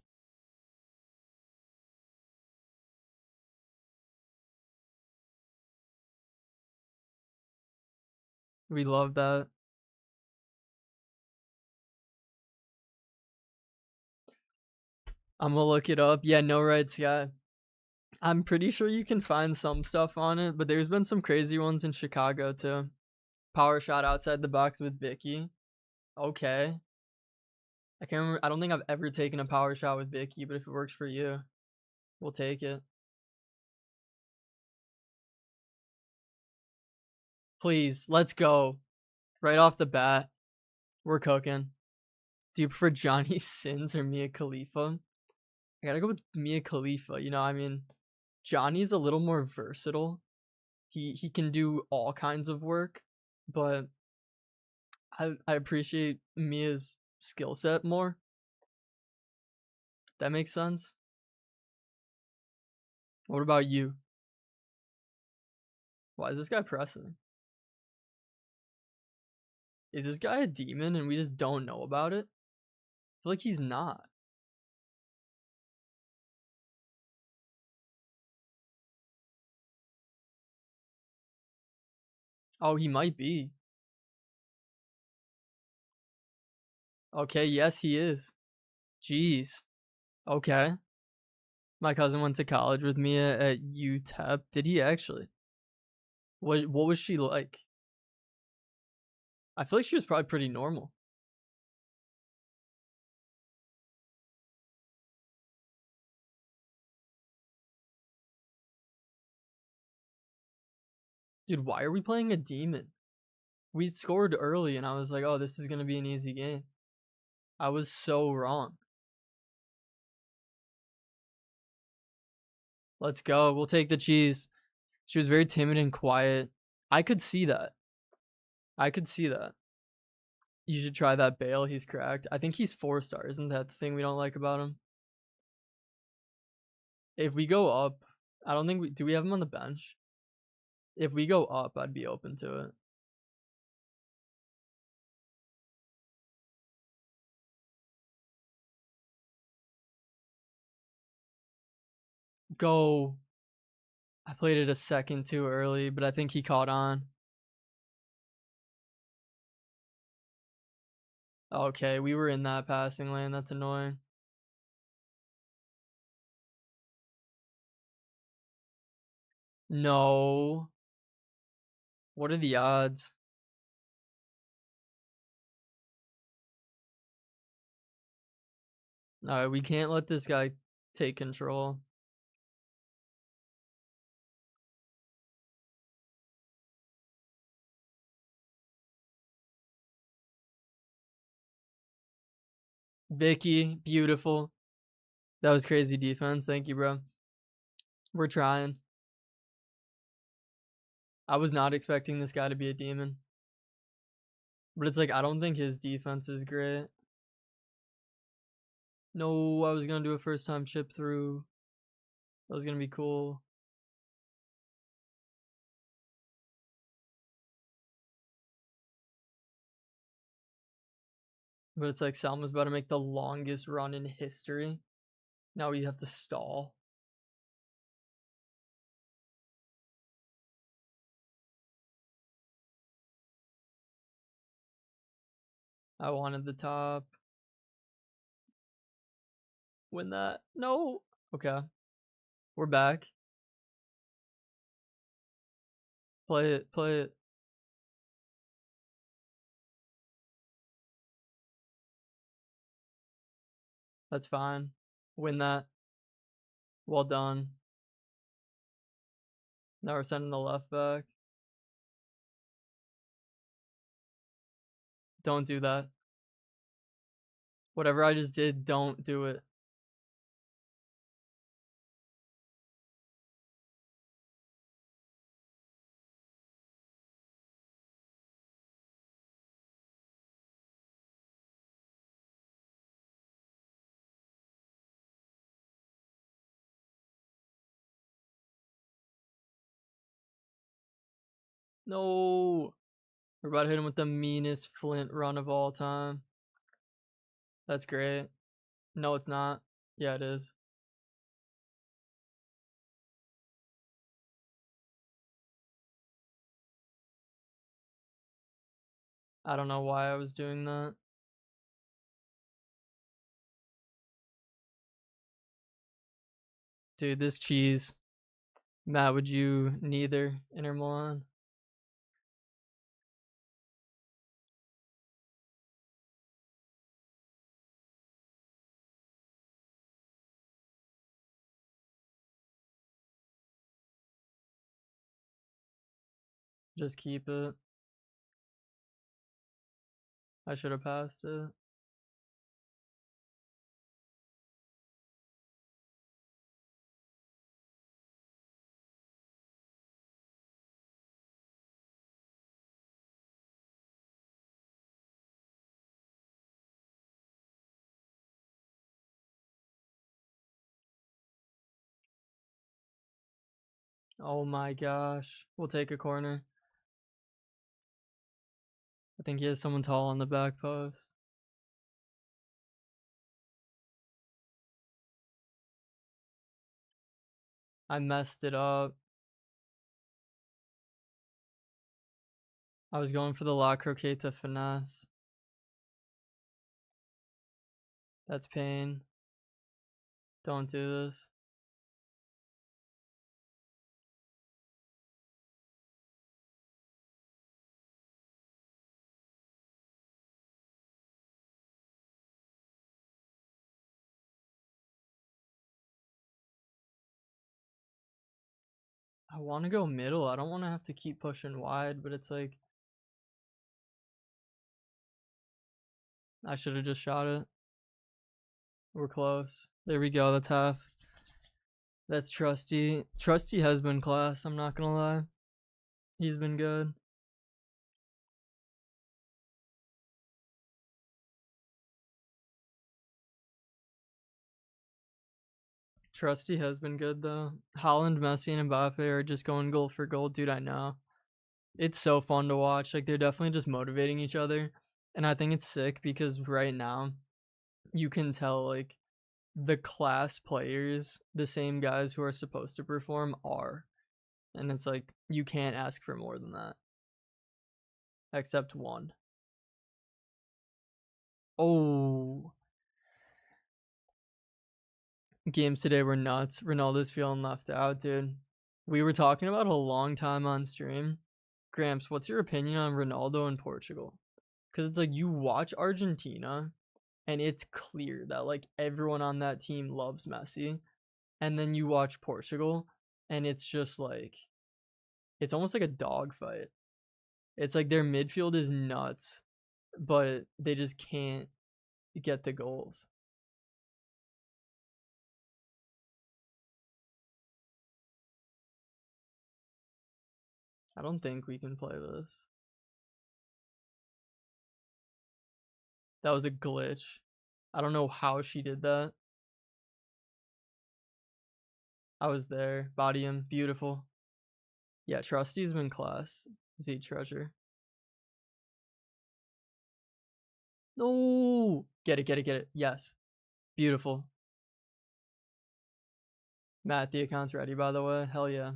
We love that. I'm gonna look it up. Yeah, No Rights Guy. I'm pretty sure you can find some stuff on it, but there's been some crazy ones in Chicago too. Power shot outside the box with Vicky. Okay. I can't remember. I don't think I've ever taken a power shot with Vicky, but if it works for you, we'll take it. Please, let's go. Right off the bat, we're cooking. Do you prefer Johnny Sins or Mia Khalifa? I gotta go with Mia Khalifa. You know, I mean, Johnny's a little more versatile. He can do all kinds of work, but I appreciate Mia's skill set more. That makes sense. What about you? Why is this guy pressing? Is this guy a demon and we just don't know about it? I feel like he's not. Oh, he might be. Okay, yes, he is. Jeez. Okay. My cousin went to college with me at UTEP. Did he actually? What was she like? I feel like she was probably pretty normal. Dude, why are we playing a demon? We scored early, and I was like, oh, this is going to be an easy game. I was so wrong. Let's go. We'll take the cheese. She was very timid and quiet. I could see that. I could see that. You should try that Bale. He's cracked. I think he's 4-star. Isn't that the thing we don't like about him? If we go up, I don't think do we have him on the bench? If we go up, I'd be open to it. Go. I played it a second too early, but I think he caught on. Okay, we were in that passing lane. That's annoying. No. What are the odds? Alright, we can't let this guy take control. Vicky, beautiful. That was crazy defense. Thank you, bro. We're trying. I was not expecting this guy to be a demon. But it's like, I don't think his defense is great. No, I was going to do a first time chip through. That was going to be cool. But it's like Salma's about to make the longest run in history. Now we have to stall. I wanted the top. Win that. No. Okay. We're back. Play it. Play it. That's fine. Win that. Well done. Now we're sending the left back. Don't do that. Whatever I just did, don't do it. No. We're about to hit him with the meanest Flint run of all time. That's great. No, it's not. Yeah, it is. I don't know why I was doing that. Dude, this cheese. Matt, would you neither Inter Milan? Just keep it. I should have passed it. Oh my gosh. We'll take a corner. I think he has someone tall on the back post. I messed it up. I was going for the La Croqueta to finesse. That's pain. Don't do this. I want to go middle. I don't want to have to keep pushing wide, but it's like I should have just shot it. We're close. There we go. That's half. That's Trusty. Trusty has been class. I'm not gonna lie. He's been good. Trusty has been good though. Holland, Messi, and Mbappe are just going goal for goal, dude. I know. It's so fun to watch. Like they're definitely just motivating each other, and I think it's sick because right now you can tell like the class players, the same guys who are supposed to perform are, and it's like you can't ask for more than that, except one. Oh, games today were nuts. Ronaldo's feeling left out, dude. We were talking about a long time on stream. Gramps, what's your opinion on Ronaldo in Portugal? Because it's like you watch Argentina and it's clear that like everyone on that team loves Messi. And then you watch Portugal and it's just like, it's almost like a dogfight. It's like their midfield is nuts, but they just can't get the goals. I don't think we can play this. That was a glitch. I don't know how she did that. I was there. Body him. Beautiful. Yeah, Trusty's been class. Z treasure. No! Get it, get it, get it. Yes. Beautiful. Matt, the account's ready, by the way. Hell yeah.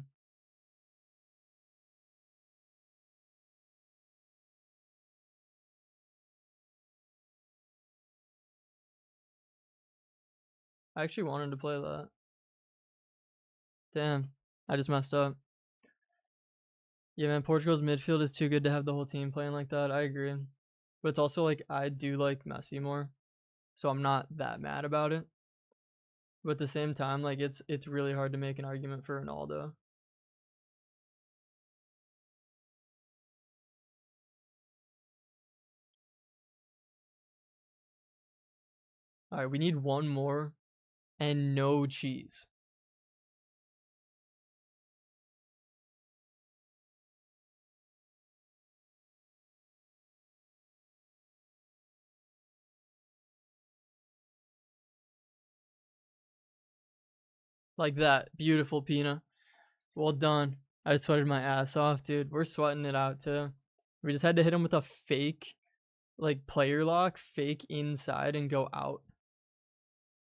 I actually wanted to play that. Damn. I just messed up. Yeah, man, Portugal's midfield is too good to have the whole team playing like that. I agree. But it's also like I do like Messi more. So I'm not that mad about it. But at the same time, like it's really hard to make an argument for Ronaldo. Alright, we need one more and no cheese. Like that. Beautiful, Pina. Well done. I just sweated my ass off, dude. We're sweating it out too. We just had to hit him with a fake, like player lock, fake inside and go out.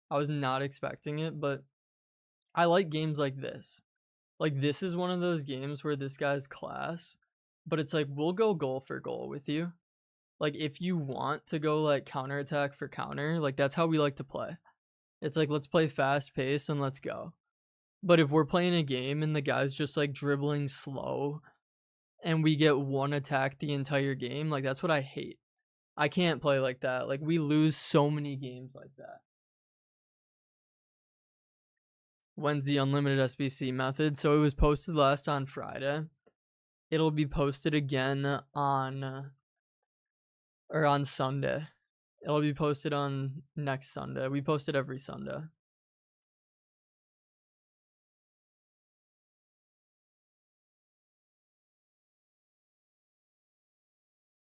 I was not expecting it, but I like games like this. Like this is one of those games where this guy's class, but it's like we'll go goal for goal with you. Like if you want to go like counterattack for counter, like that's how we like to play. It's like let's play fast pace and let's go. But if we're playing a game and the guy's just like dribbling slow and we get one attack the entire game, like that's what I hate. I can't play like that. Like we lose so many games like that. When's the unlimited SBC method? So it was posted last on Friday. It'll be posted again on or on Sunday. It'll be posted on next Sunday. We post it every Sunday.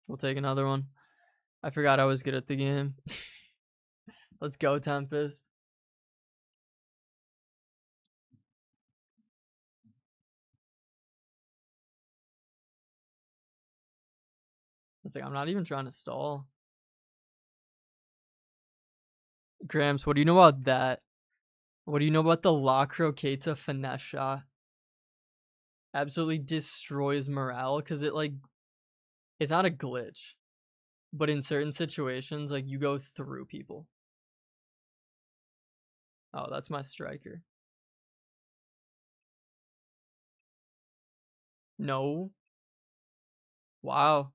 We'll take another one. I forgot I was good at the game. Let's go, Tempest. It's like I'm not even trying to stall. Gramps, what do you know about that? What do you know about the La Croqueta finesse shot? Absolutely destroys morale because it like it's not a glitch, but in certain situations, like you go through people. Oh, that's my striker. No. Wow.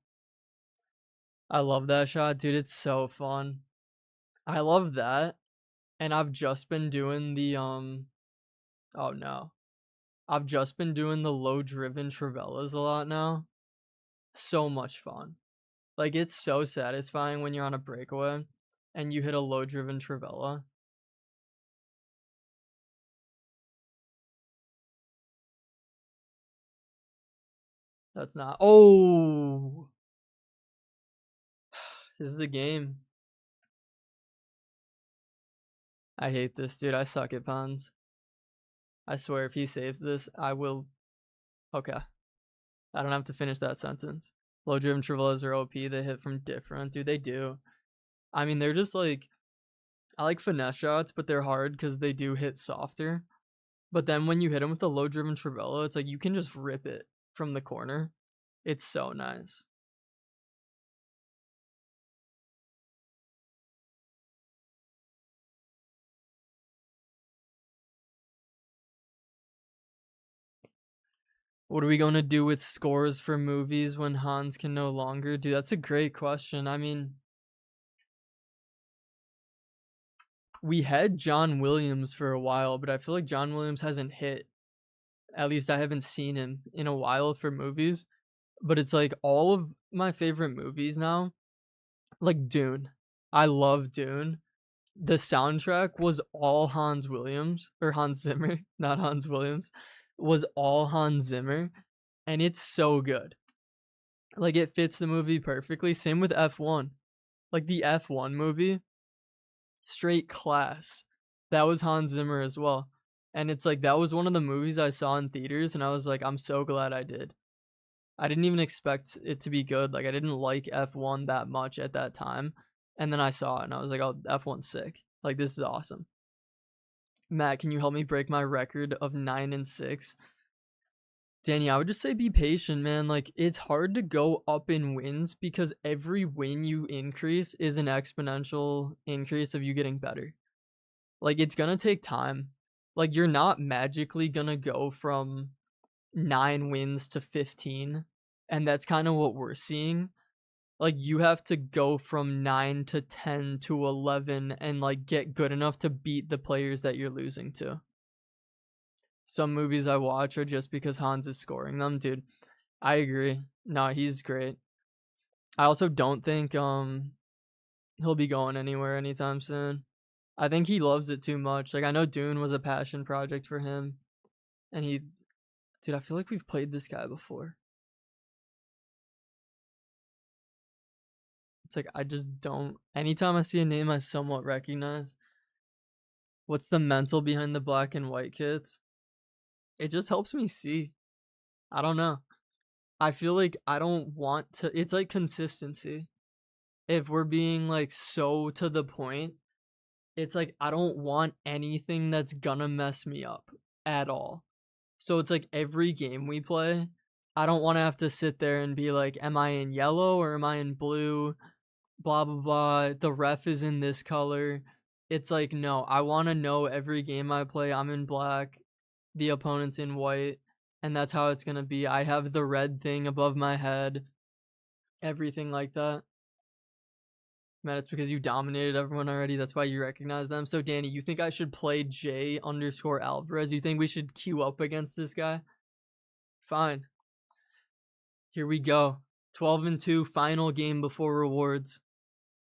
I love that shot, dude. It's so fun. I love that. And I've just been doing the oh no. I've just been doing the low driven Travellas a lot now. So much fun. Like, it's so satisfying when you're on a breakaway and you hit a low driven Travella. That's not. Oh, this is the game. I hate this, dude. I suck at puns. I swear, if he saves this, I will. Okay. I don't have to finish that sentence. Low driven Travellas are OP. They hit from different. Dude, they do. I mean, they're just like. I like finesse shots, but they're hard because they do hit softer. But then when you hit them with a low driven Travella, it's like you can just rip it from the corner. It's so nice. What are we going to do with scores for movies when Hans can no longer? Dude, that's a great question. I mean, we had John Williams for a while, but I feel like John Williams hasn't hit. At least I haven't seen him in a while for movies. But it's like all of my favorite movies now, like Dune. I love Dune. The soundtrack was all Hans Williams, or Hans Zimmer, not Hans Williams, was all Hans Zimmer, and it's so good. Like, it fits the movie perfectly. Same with F1. Like, the F1 movie, straight class. That was Hans Zimmer as well. And it's like, that was one of the movies I saw in theaters, and I was like, I'm so glad I did. I didn't even expect it to be good. Like, I didn't like F1 that much at that time. And then I saw it, and I was like, oh, F1's sick. Like, this is awesome. Matt, can you help me break my record of 9-6? Danny, I would just say be patient, man. Like, it's hard to go up in wins because every win you increase is an exponential increase of you getting better. Like, it's gonna take time. Like, you're not magically gonna go from 9 wins to 15. And that's kind of what we're seeing. Like, you have to go from 9 to 10 to 11 and, like, get good enough to beat the players that you're losing to. Some movies I watch are just because Hans is scoring them, dude. I agree. No, he's great. I also don't think he'll be going anywhere anytime soon. I think he loves it too much. Like, I know Dune was a passion project for him, and dude, I feel like we've played this guy before. It's like I just don't. Anytime I see a name I somewhat recognize, what's the mental behind the black and white kits? It just helps me see. I don't know. I feel like I don't want to. It's like consistency. If we're being like so to the point, it's like I don't want anything that's gonna mess me up at all. So it's like every game we play, I don't want to have to sit there and be like, am I in yellow or am I in blue? Blah blah blah. The ref is in this color. It's like, no, I want to know every game I play I'm in black, the opponent's in white, and that's how it's gonna be. I have the red thing above my head, everything like that. Man, it's because you dominated everyone already. That's why you recognize them. So, Danny, you think I should play J_Alvarez? You think we should queue up against this guy? Fine. Here we go. 12-2, final game before rewards.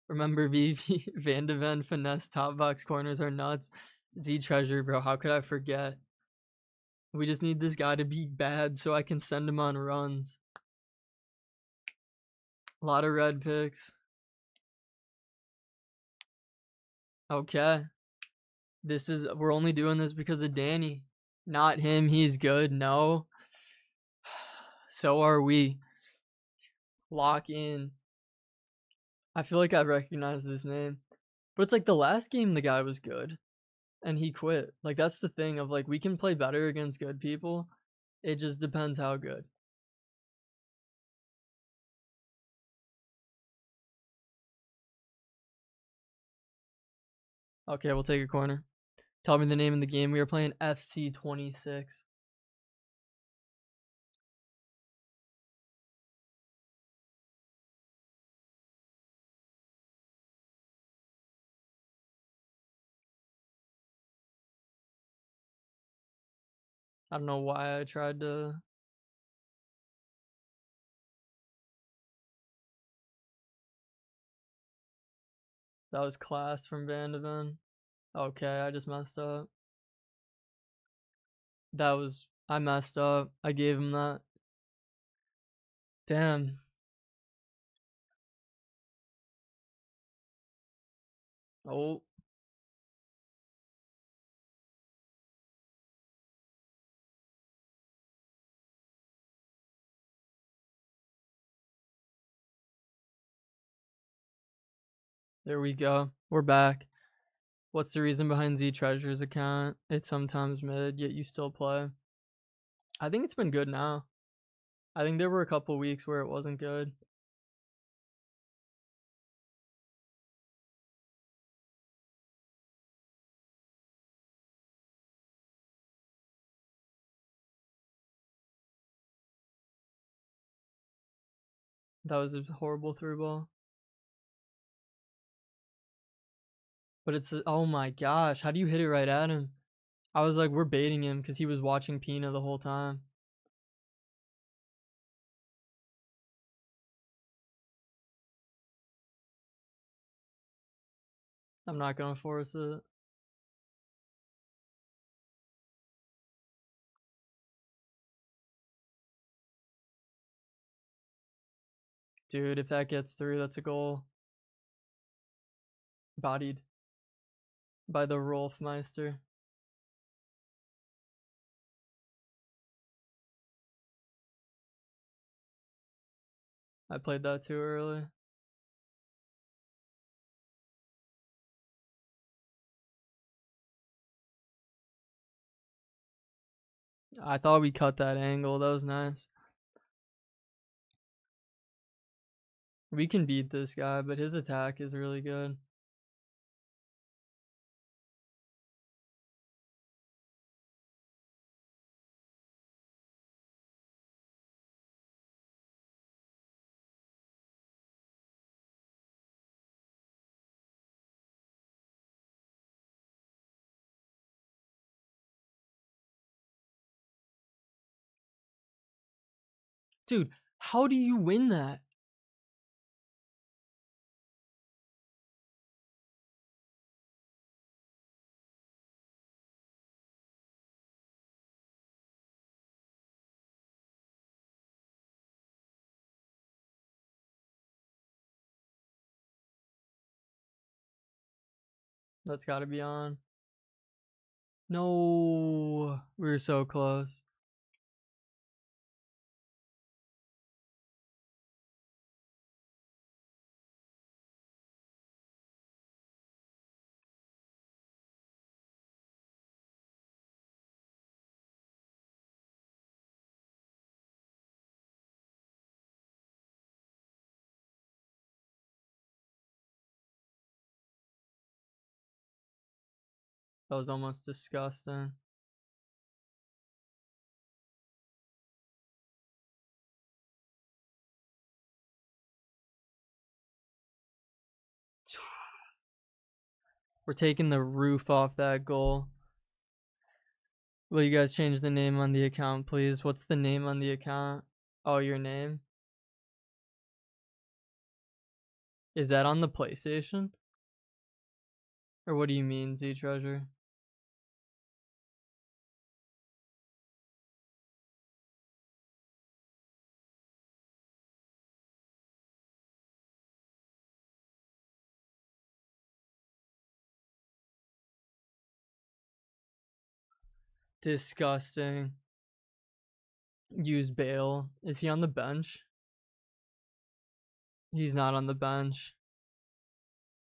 Remember, VV, Van de Ven, finesse, top box corners are nuts. Z Treasure, bro. How could I forget? We just need this guy to be bad so I can send him on runs. A lot of red picks. Okay. We're only doing this because of Danny. Not him, he's good. No. So are we. Lock in. I feel like I recognize this name. But it's like the last game the guy was good. And he quit. Like, that's the thing of like, we can play better against good people. It just depends how good. Okay, we'll take a corner. Tell me the name of the game. We are playing FC 26. I don't know why I tried to. That was class from Vandeven. Okay, I just messed up. I messed up. I gave him that. Damn. Oh. There we go. We're back. What's the reason behind Z Treasure's account? It's sometimes mid, yet you still play. I think it's been good now. I think there were a couple weeks where it wasn't good. That was a horrible through ball. But it's, oh my gosh, how do you hit it right at him? I was like, we're baiting him because he was watching Pina the whole time. I'm not going to force it. Dude, if that gets through, that's a goal. Bodied by the Rolfmeister. I played that too early. I thought we cut that angle. That was nice. We can beat this guy, but his attack is really good. Dude, how do you win that? That's got to be on. No, we were so close. That was almost disgusting. We're taking the roof off that goal. Will you guys change the name on the account, please? What's the name on the account? Oh, your name? Is that on the PlayStation? Or what do you mean, Z Treasure? Disgusting. Use Bale. Is he on the bench? He's not on the bench.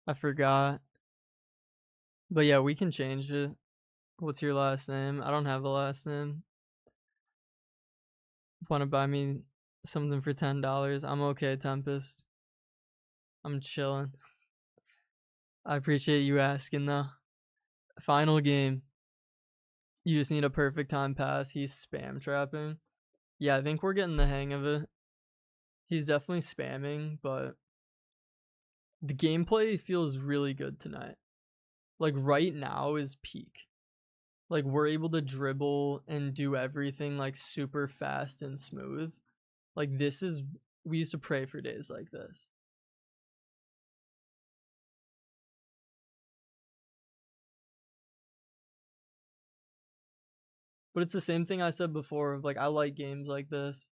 I forgot. But yeah, we can change it. What's your last name? I don't have a last name. Want to buy me something for $10? I'm okay, Tempest. I'm chilling. I appreciate you asking though. Final game. You just need a perfect time pass. He's spam trapping. Yeah, I think we're getting the hang of it. He's definitely spamming, but the gameplay feels really good tonight. Like right now is peak. like we're able to dribble and do everything like super fast and smooth. Like this is we used to pray for days like this. But it's the same thing I said before. Like I like games like this.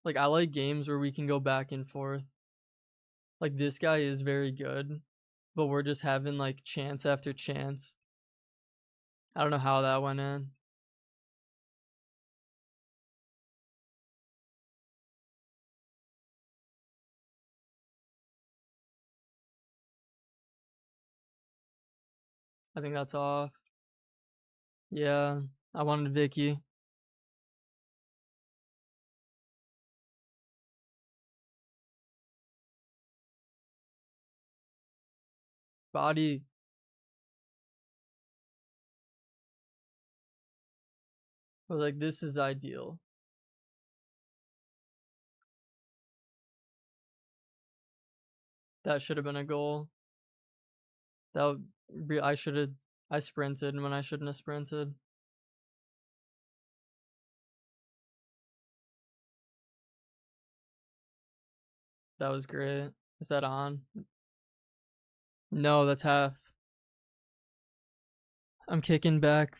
Like I like games where we can go back and forth. Like this guy is very good, but we're just having like chance after chance. I don't know how that went in. I think that's off. Yeah, I wanted Vicky. Body. But like this is ideal. That should have been a goal. That would be, I sprinted when I shouldn't have sprinted. That was great. Is that on? No, that's half. I'm kicking back,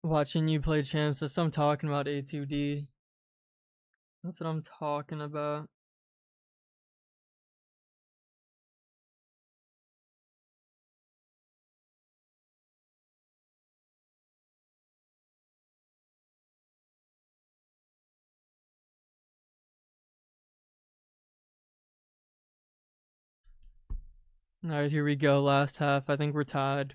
watching you play champs. That's what I'm talking about, A2D. That's what I'm talking about. Alright, here we go. Last half. I think we're tied.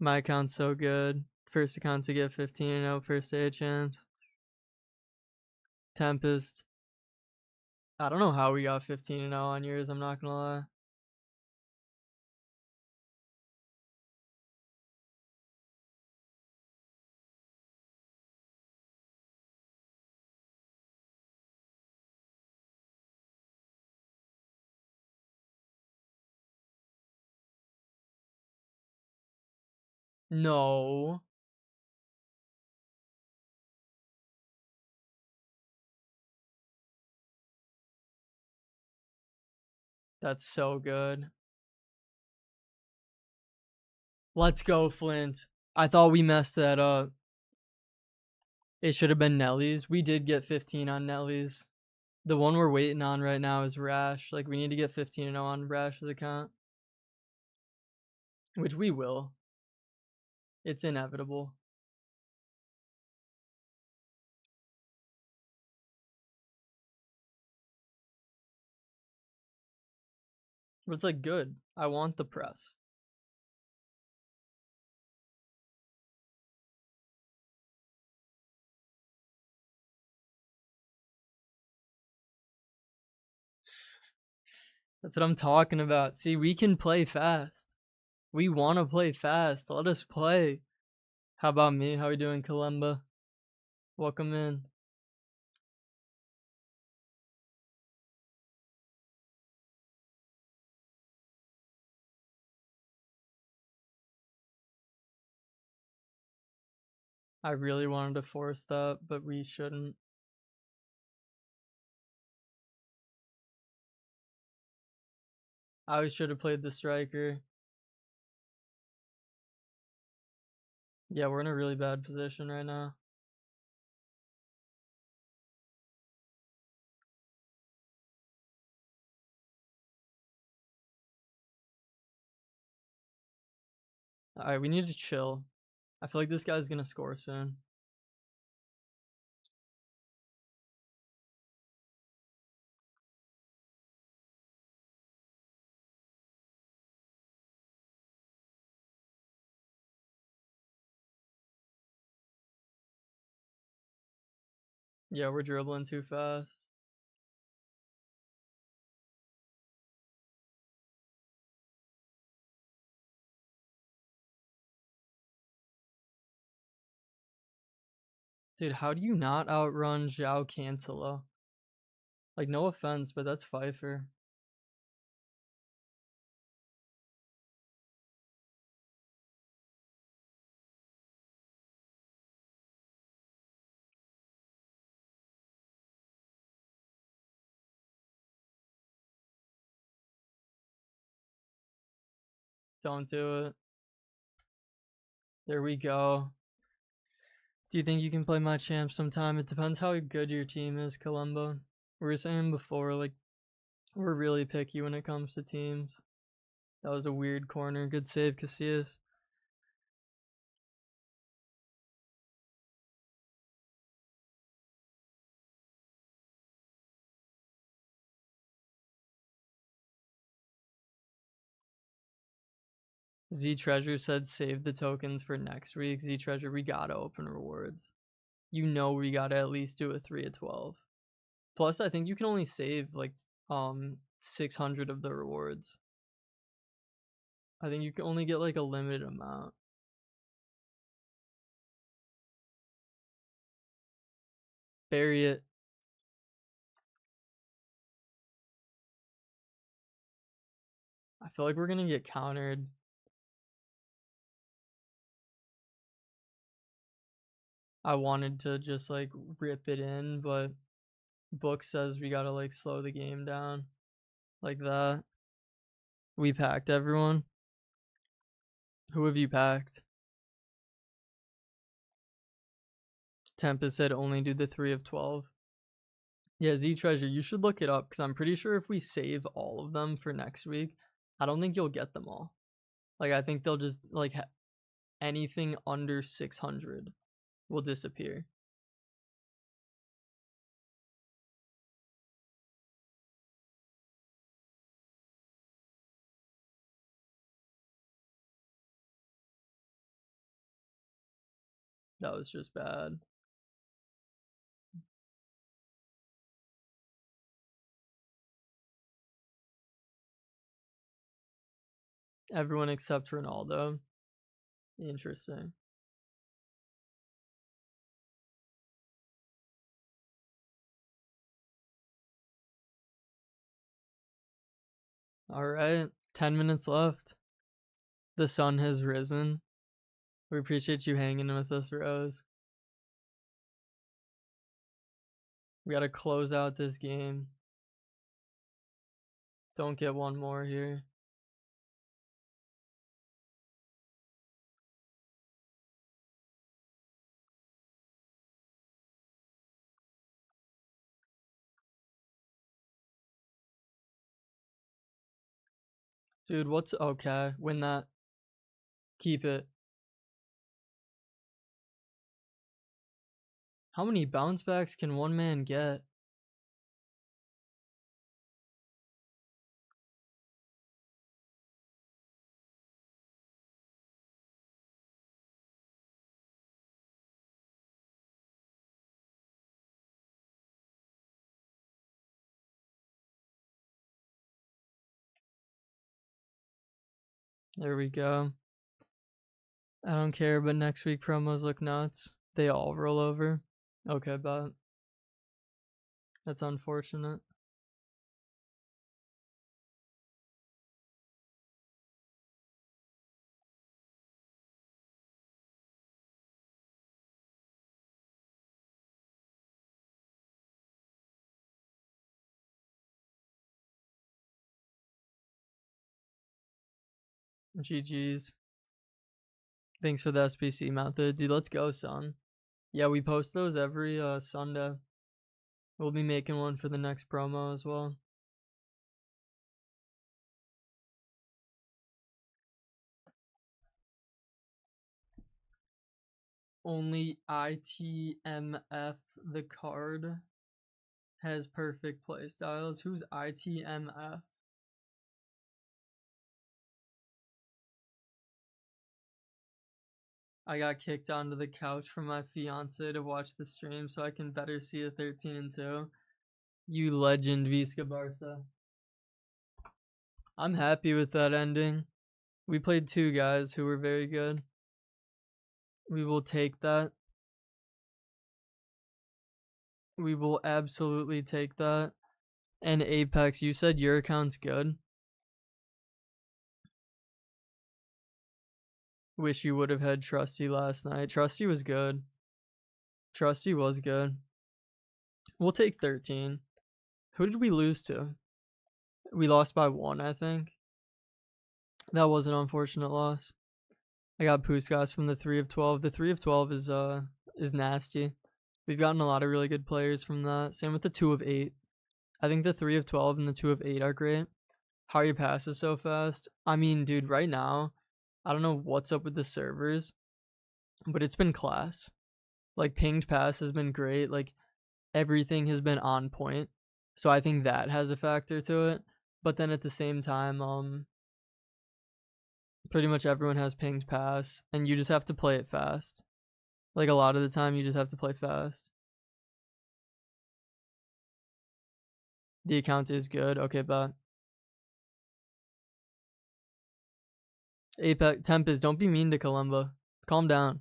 My account's so good. First account to get 15-0 first day of champs. Tempest. I don't know how we got 15-0 on yours, I'm not gonna lie. No. That's so good. Let's go, Flint. I thought we messed that up. It should have been Nelly's. We did get 15 on Nelly's. The one we're waiting on right now is Rash. Like, we need to get 15-0 on Rash's account. Which we will. It's inevitable. But it's like good. I want the press. That's what I'm talking about. See, we can play fast. We want to play fast. Let us play. How about me? How we doing, Kalemba? Welcome in. I really wanted to force that, but we shouldn't. I should have played the striker. Yeah, we're in a really bad position right now. Alright, we need to chill. I feel like this guy's gonna score soon. Yeah, we're dribbling too fast. Dude, how do you not outrun João Cancelo? Like, no offense, but that's Pfeiffer. Don't do it. There we go. Do you think you can play my champ sometime? It depends how good your team is, Columbo. We were saying before, like, we're really picky when it comes to teams. That was a weird corner. Good save, Casillas. Z Treasure said save the tokens for next week. Z Treasure, we gotta open rewards. You know we gotta at least do a 3 of 12. Plus, I think you can only save like 600 of the rewards. I think you can only get like a limited amount. Bury it. I feel like we're gonna get countered. I wanted to just like rip it in, but book says we gotta like slow the game down. Like that. We packed everyone. Who have you packed? Tempest said only do the 3 of 12. Yeah, Z Treasure, you should look it up because I'm pretty sure if we save all of them for next week, I don't think you'll get them all. Like, I think they'll just, like, anything under 600 will disappear. That was just bad. Everyone except Ronaldo. Interesting. All right, 10 minutes left. The sun has risen. We appreciate you hanging with us, Rose. We got to close out this game. Don't get one more here. Dude, what's okay? Win that. Keep it. How many bounce backs can one man get? There we go. I don't care, but next week promos look nuts. They all roll over. Okay, but that's unfortunate. GG's. Thanks for the SPC method. Dude, let's go, son. Yeah, we post those every Sunday. We'll be making one for the next promo as well. Only ITMF the card has perfect playstyles. Who's ITMF? I got kicked onto the couch from my fiance to watch the stream so I can better see a 13-2. You legend, Visca Barca. I'm happy with that ending. We played two guys who were very good. We will take that. We will absolutely take that. And Apex, you said your account's good. Wish you would have had Trusty last night. Trusty was good. Trusty was good. We'll take 13. Who did we lose to? We lost by 1, I think. That was an unfortunate loss. I got Puskas from the 3 of 12. The 3 of 12 is nasty. We've gotten a lot of really good players from that. Same with the 2 of 8. I think the 3 of 12 and the 2 of 8 are great. How your passes so fast? I mean, dude, right now, I don't know what's up with the servers, but it's been class. Like, pinged pass has been great. Like, everything has been on point. So I think that has a factor to it. But then at the same time, pretty much everyone has pinged pass, and you just have to play it fast. Like, a lot of the time, you just have to play fast. The account is good. Okay, but Apex Tempest, don't be mean to Columba. Calm down.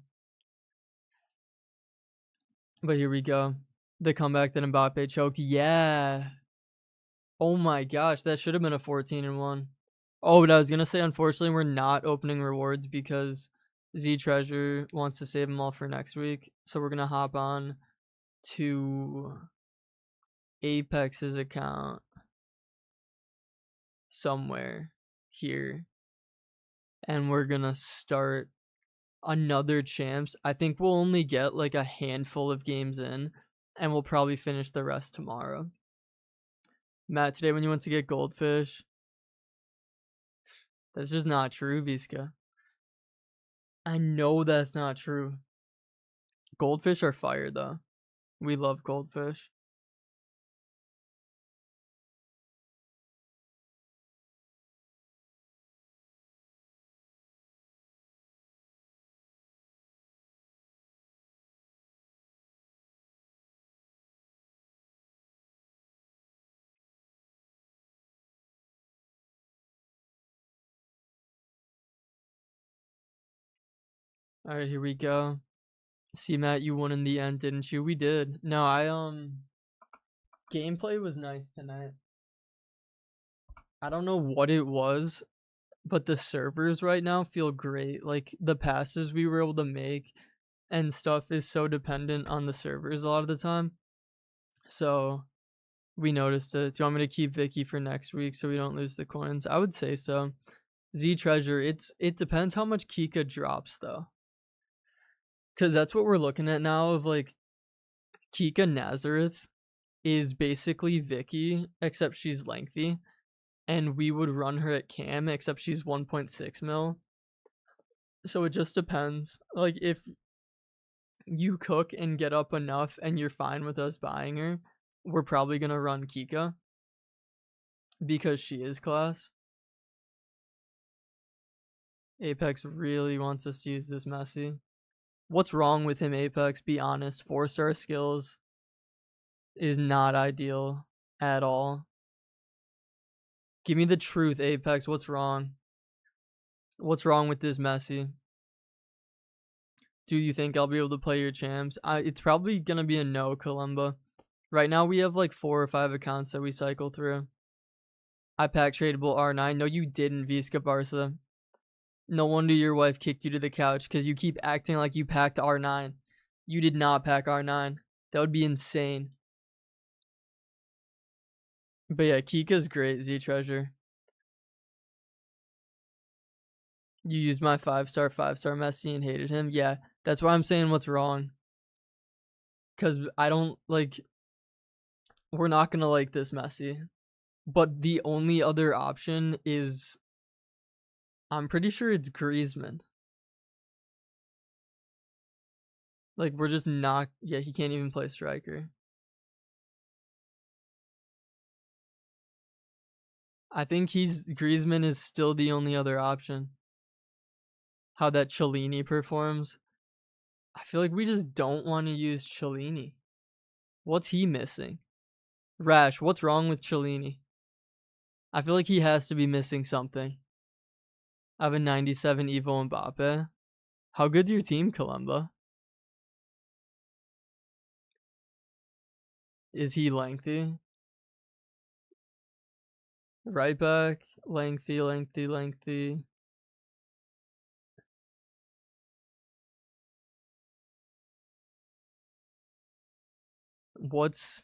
But here we go. The comeback that Mbappe choked. Yeah. Oh my gosh, that should have been a 14-1. Oh, but I was gonna say, unfortunately, we're not opening rewards because Z Treasure wants to save them all for next week. So we're gonna hop on to Apex's account somewhere here, and we're gonna start another champs. I think we'll only get like a handful of games in, and we'll probably finish the rest tomorrow. Matt, today when you went to get goldfish, that's just not true, Visca. I know that's not true. Goldfish are fire though. We love goldfish. All right, here we go. See, Matt, you won in the end, didn't you? We did. No, gameplay was nice tonight. I don't know what it was, but the servers right now feel great. Like, the passes we were able to make and stuff is so dependent on the servers a lot of the time. So we noticed it. Do you want me to keep Vicky for next week so we don't lose the coins? I would say so. Z Treasure, it depends how much Kika drops though. Cause that's what we're looking at now of like Kika Nazareth is basically Vicky, except she's lengthy. And we would run her at Cam, except she's 1.6 mil. So it just depends. Like, if you cook and get up enough and you're fine with us buying her, we're probably going to run Kika because she is class. Apex really wants us to use this Messi. What's wrong with him, Apex? Be honest. 4-star skills is not ideal at all. Give me the truth, Apex. What's wrong? What's wrong with this Messi? Do you think I'll be able to play your champs? It's probably going to be a no, Columba. Right now we have like 4 or 5 accounts that we cycle through. I packed tradable R9. No, you didn't, Visca Barca. No wonder your wife kicked you to the couch because you keep acting like you packed R9. You did not pack R9. That would be insane. But yeah, Kika's great, Z Treasure. You used my 5-star Messi and hated him. Yeah, that's why I'm saying what's wrong. Because I don't like. We're not going to like this Messi. But the only other option is, I'm pretty sure it's Griezmann. Like, we're just not. Yeah, he can't even play striker. I think Griezmann is still the only other option. How that Cellini performs. I feel like we just don't want to use Cellini. What's he missing? Rash, what's wrong with Cellini? I feel like he has to be missing something. I have a 97 Evo Mbappe. How good's your team, Columba? Is he lengthy? Right back, lengthy. What's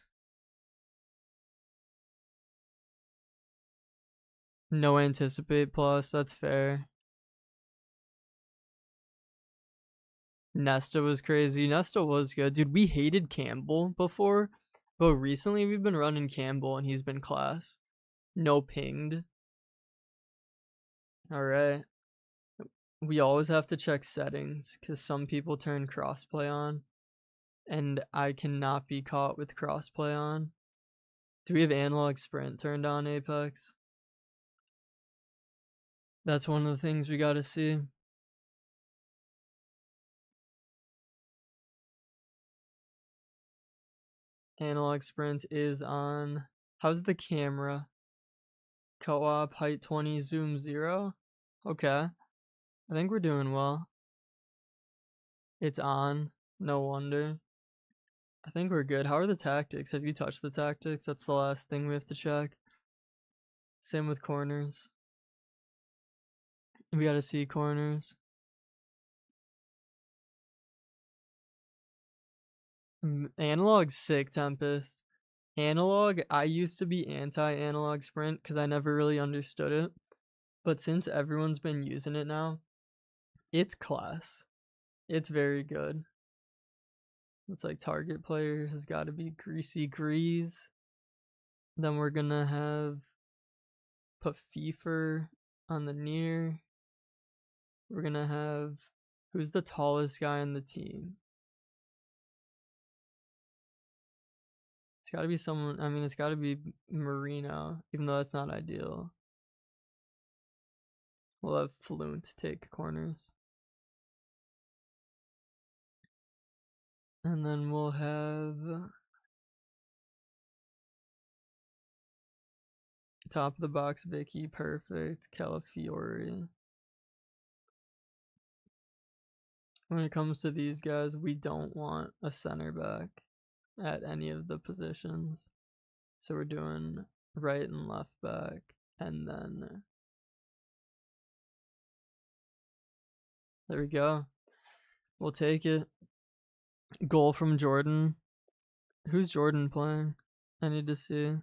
No anticipate plus. That's fair. Nesta was crazy. Nesta was good. Dude, we hated Campbell before, but recently we've been running Campbell and he's been class. No pinged. Alright. We always have to check settings because some people turn crossplay on and I cannot be caught with crossplay on. Do we have analog sprint turned on, Apex? That's one of the things we gotta see. Analog sprint is on. How's the camera? Co-op, height 20, zoom 0. Okay. I think we're doing well. It's on. No wonder. I think we're good. How are the tactics? Have you touched the tactics? That's the last thing we have to check. Same with corners. We gotta see corners. Analog's sick, Tempest. Analog, I used to be anti-analog sprint because I never really understood it. But since everyone's been using it now, it's class. It's very good. It's like target player has got to be Greasy Grease. Then we're gonna have put FIFA on the near. We're gonna have who's the tallest guy on the team? It's got to be someone. I mean, it's got to be Marino, even though that's not ideal. We'll have Fluent take corners. And then we'll have top of the box Vicky, perfect. Calafiori. When it comes to these guys, we don't want a center back at any of the positions. So we're doing right and left back, and then there we go. We'll take it. Goal from Jordan. Who's Jordan playing? I need to see.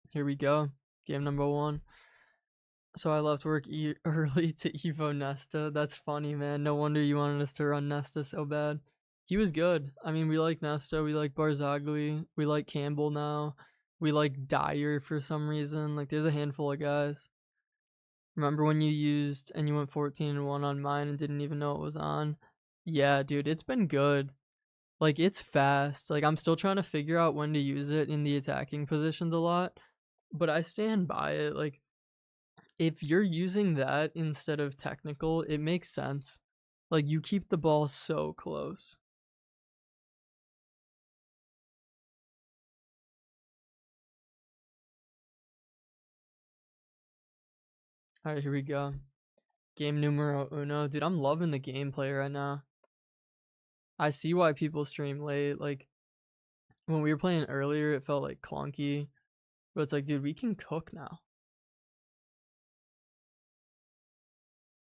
Here we go. Game number 1. So I left work early to Evo Nesta. That's funny, man. No wonder you wanted us to run Nesta so bad. He was good. I mean, we like Nesta. We like Barzagli. We like Campbell now. We like Dyer for some reason. Like, there's a handful of guys. Remember when you used and you went 14-1 on mine and didn't even know it was on? Yeah, dude, it's been good. Like, it's fast. Like, I'm still trying to figure out when to use it in the attacking positions a lot. But I stand by it. Like, if you're using that instead of technical, it makes sense. Like, you keep the ball so close. All right, here we go. Game numero uno. Dude, I'm loving the gameplay right now. I see why people stream late. Like, when we were playing earlier, it felt like clunky. But it's like, dude, we can cook now.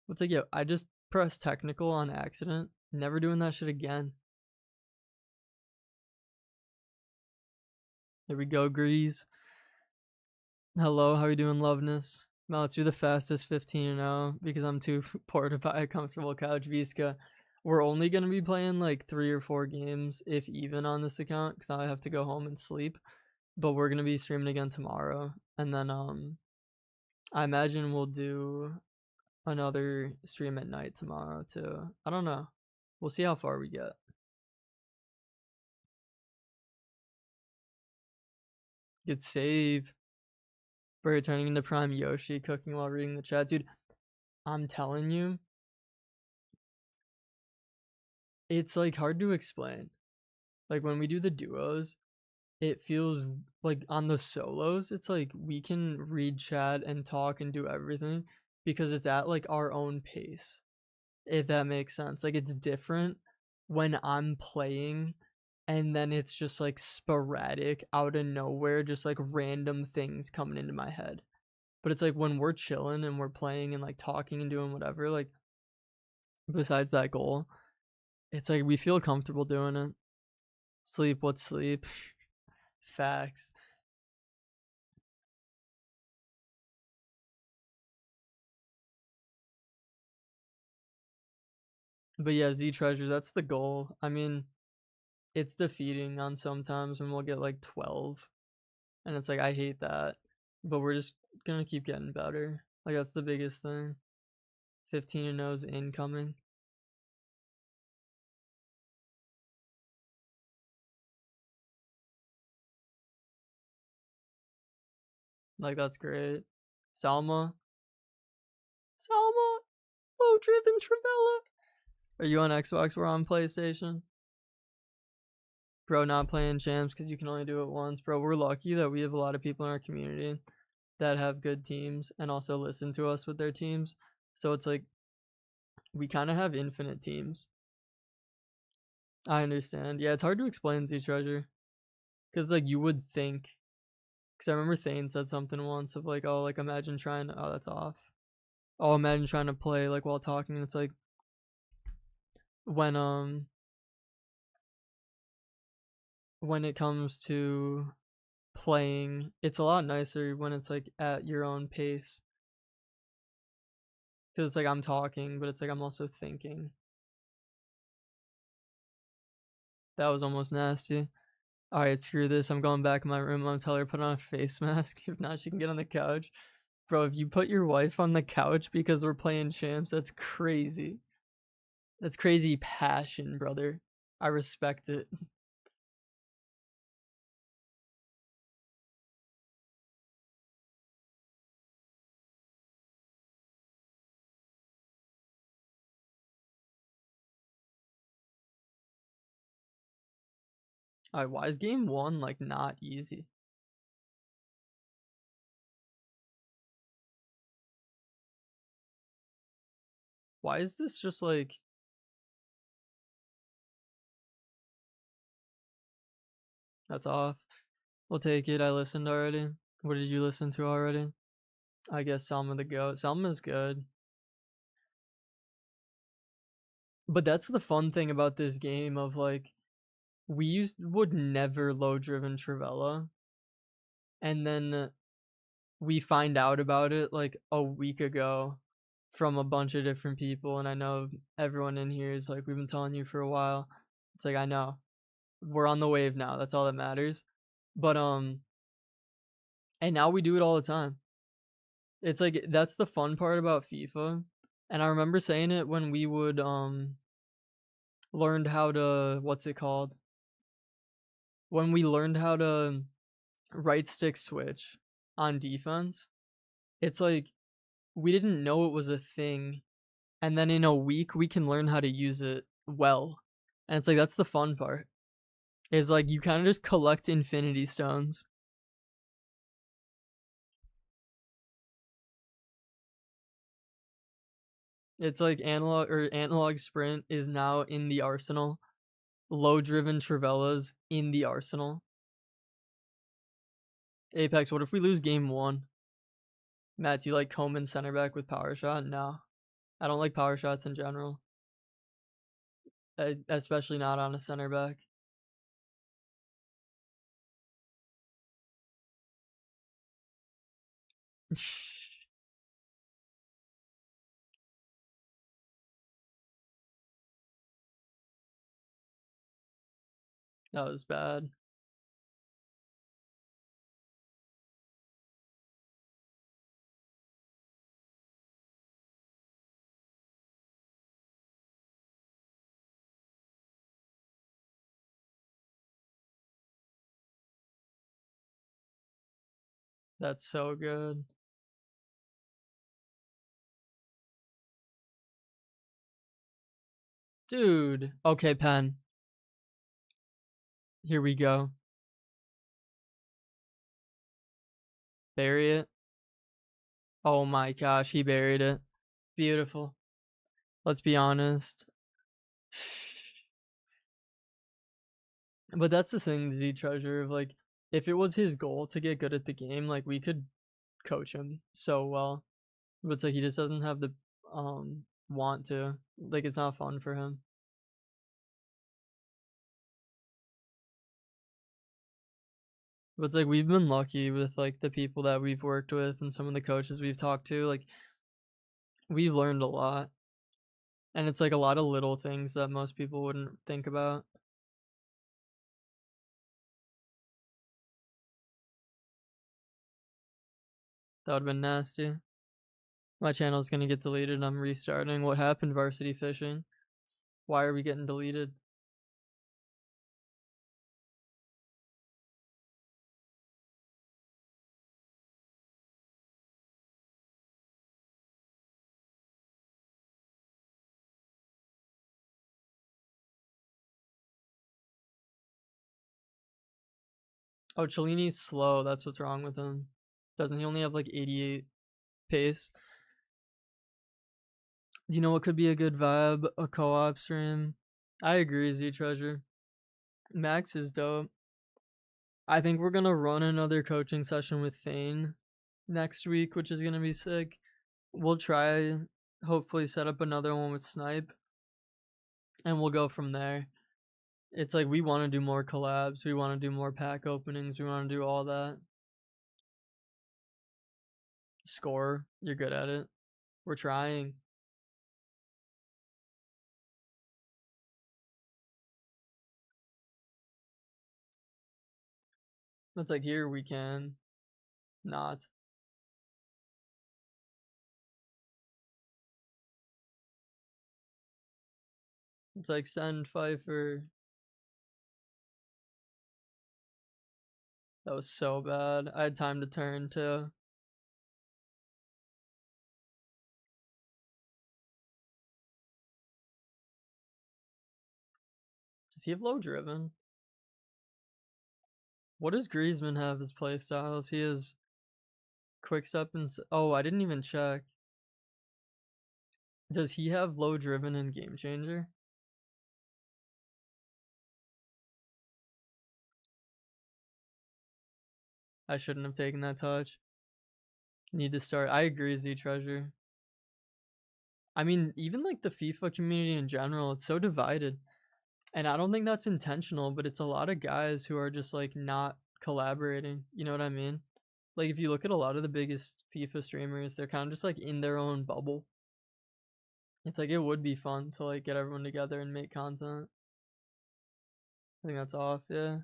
It's like, yo, I just pressed technical on accident. Never doing that shit again. There we go, Grease. Hello, how you doing, Loveness? No, let's do the fastest 15-0 because I'm too poor to buy a comfortable couch. Visca. We're only going to be playing like 3 or 4 games, if even, on this account because I have to go home and sleep. But we're going to be streaming again tomorrow. And then I imagine we'll do another stream at night tomorrow too. I don't know. We'll see how far we get. Good save. We're turning into prime Yoshi, cooking while reading the chat. Dude, I'm telling you, it's like hard to explain. Like when we do the duos, it feels like on the solos, it's like we can read chat and talk and do everything because it's at like our own pace. If that makes sense. Like it's different when I'm playing and then it's just like sporadic out of nowhere, just like random things coming into my head. But it's like when we're chilling and we're playing and like talking and doing whatever, like besides that goal, it's like we feel comfortable doing it. Sleep, what's sleep? Facts. But yeah, Z Treasure, that's the goal. I mean, it's defeating on sometimes when we'll get like 12. And it's like, I hate that. But we're just gonna keep getting better. Like, that's the biggest thing. 15 and 0's incoming. Like, that's great. Salma. Salma! Low driven Travella! Are you on Xbox? We're on PlayStation. Bro, not playing champs because you can only do it once. Bro, we're lucky that we have a lot of people in our community that have good teams and also listen to us with their teams. So it's like we kind of have infinite teams. I understand. Yeah, it's hard to explain Z Treasure because like you would think. Because I remember Thane said something once of like, oh, like imagine trying. Oh, that's off. Oh, imagine trying to play like while talking. And it's like when when it comes to playing, it's a lot nicer when it's like at your own pace. Because it's like I'm talking, but it's like I'm also thinking. That was almost nasty. Alright, screw this. I'm going back in my room. I'm gonna tell her to put on a face mask. If not, she can get on the couch. Bro, if you put your wife on the couch because we're playing champs, that's crazy. That's crazy passion, brother. I respect it. Alright, why is game one like not easy? Why is this just like that's off? We'll take it. I listened already. What did you listen to already? I guess Selma the Goat. Selma's good. But that's the fun thing about this game of like would never low driven Travella, and then we find out about it like a week ago from a bunch of different people, and I know everyone in here is like we've been telling you for a while. It's like I know we're on the wave now. That's all that matters. But and now we do it all the time. It's like that's the fun part about FIFA. And I remember saying it when we would learned how to what's it called? When we learned how to right stick switch on defense. It's like we didn't know it was a thing, and then in a week we can learn how to use it well. And it's like that's the fun part. Is like you kind of just collect infinity stones. It's like analog sprint is now in the arsenal. Low driven Travellas in the arsenal. Apex, what if we lose game one? Matt, do you like Coleman center back with power shot? No. I don't like power shots in general. Especially not on a center back. That was bad. That's so good. Dude. Okay, pen. Here we go. Bury it. Oh my gosh, he buried it. Beautiful. Let's be honest. But that's the thing, Z Treasure, of like, if it was his goal to get good at the game, like we could coach him so well. But it's like he just doesn't have the want to. Like it's not fun for him. But it's like we've been lucky with like the people that we've worked with and some of the coaches we've talked to. Like we've learned a lot. And it's like a lot of little things that most people wouldn't think about. That would have been nasty. My channel's gonna get deleted. I'm restarting. What happened, Varsity Fishing? Why are we getting deleted? Oh, Cellini's slow. That's what's wrong with him. Doesn't he only have like 88 pace? Do you know what could be a good vibe? A co-op stream. I agree, Z Treasure. Max is dope. I think we're gonna run another coaching session with Thane next week, which is gonna be sick. We'll try, hopefully, set up another one with Snipe, and we'll go from there. It's like we want to do more collabs, we want to do more pack openings, we want to do all that. Score, you're good at it. We're trying. It's like here we can not. It's like send Pfeiffer. That was so bad. I had time to turn too. Does he have low driven? What does Griezmann have as play styles? He has quick step and oh, I didn't even check. Does he have low driven and game changer? I shouldn't have taken that touch. Need to start. I agree, Z Treasure. I mean, even like the FIFA community in general, it's so divided. And I don't think that's intentional, but it's a lot of guys who are just like not collaborating. You know what I mean? Like if you look at a lot of the biggest FIFA streamers, they're kind of just like in their own bubble. It's like it would be fun to like get everyone together and make content. I think that's off, yeah.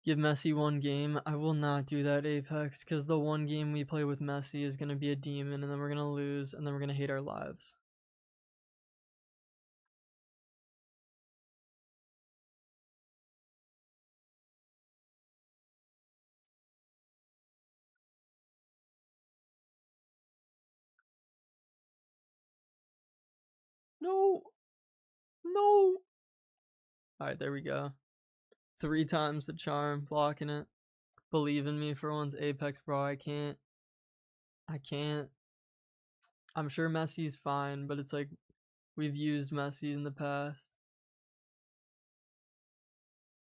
Give Messi one game. I will not do that, Apex, because the one game we play with Messi is gonna be a demon, and then we're gonna lose, and then we're gonna hate our lives. No, no. All right, there we go. 3 times the charm, blocking it. Believe in me for once, Apex, bro. I can't. I can't. I'm sure Messi's fine, but it's like we've used Messi in the past,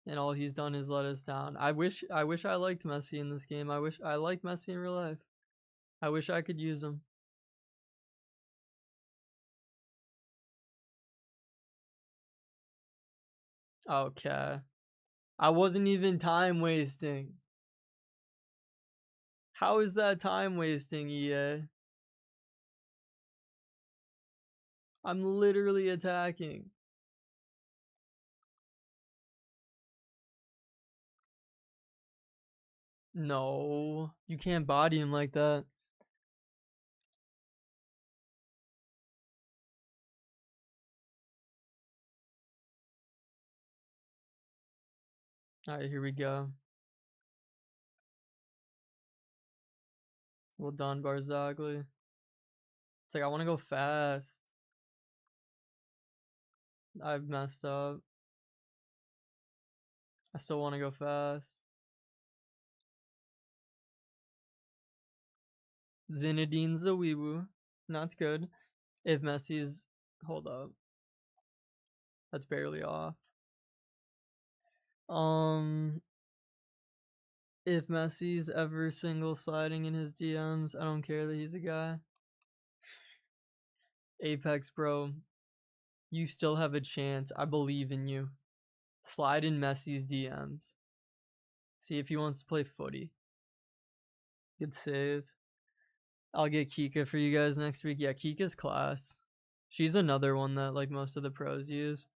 and all he's done is let us down. I wish I liked Messi in this game. I wish I liked Messi in real life. I wish I could use him. Okay. I wasn't even time wasting. How is that time wasting, EA? I'm literally attacking. No, you can't body him like that. Alright, here we go. Well done, Barzagli. It's like I want to go fast. I've messed up. I still want to go fast. Zinedine's a wee woo. Not good. If Messi's. Hold up. That's barely off. If Messi's ever single sliding in his DMs, I don't care that he's a guy. Apex, bro, you still have a chance. I believe in you. Slide in Messi's DMs. See if he wants to play footy. Good save. I'll get Kika for you guys next week. Yeah, Kika's class. She's another one that like most of the pros use.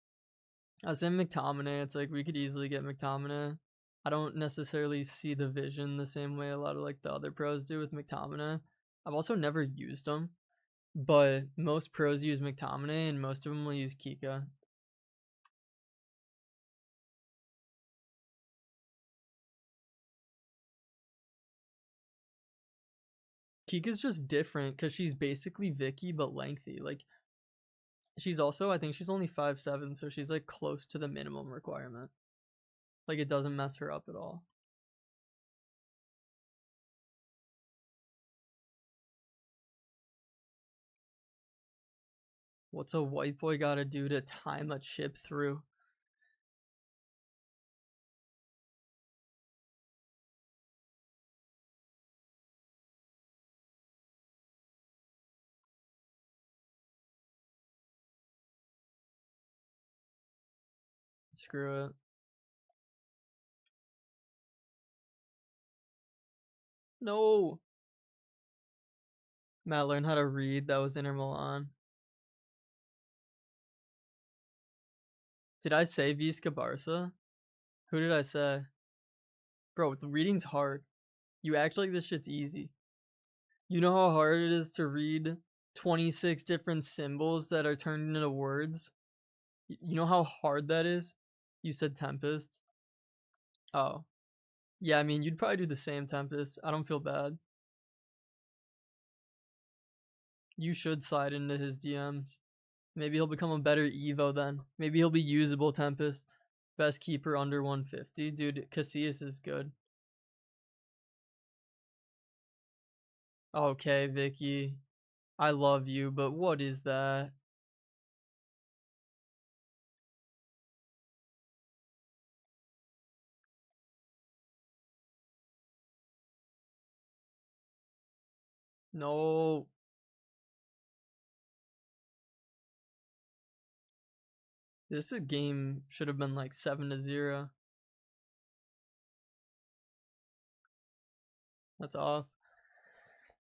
I was saying McTominay. It's like we could easily get McTominay. I don't necessarily see the vision the same way a lot of like the other pros do with McTominay. I've also never used him, but most pros use McTominay and most of them will use Kika. Kika's just different because she's basically Vicky but lengthy. Like she's also, I think she's only 5'7", so she's like close to the minimum requirement. Like it doesn't mess her up at all. What's a white boy gotta do to time a chip through? Screw it. No. Matt learned how to read. That was Inter Milan. Did I say Visca Barca? Who did I say? Bro, the reading's hard. You act like this shit's easy. You know how hard it is to read 26 different symbols that are turned into words? You know how hard that is? You said Tempest. Oh. Yeah, I mean, you'd probably do the same, Tempest. I don't feel bad. You should slide into his DMs. Maybe he'll become a better Evo then. Maybe he'll be usable, Tempest. Best keeper under 150. Dude, Casillas is good. Okay, Vicky. I love you, but what is that? No. This game should have been like 7-0. That's off.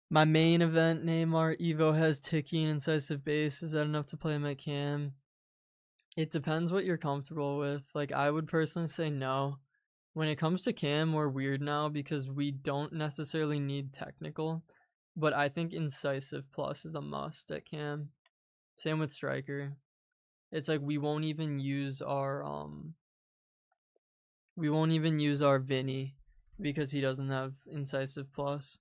My main event, Neymar, Evo has Tiki and Incisive Base. Is that enough to play him at Cam? It depends what you're comfortable with. Like, I would personally say no. When it comes to Cam, we're weird now because we don't necessarily need technical. But I think Incisive Plus is a must at Cam. Same with Striker. It's like we won't even use our Vinny because he doesn't have Incisive Plus.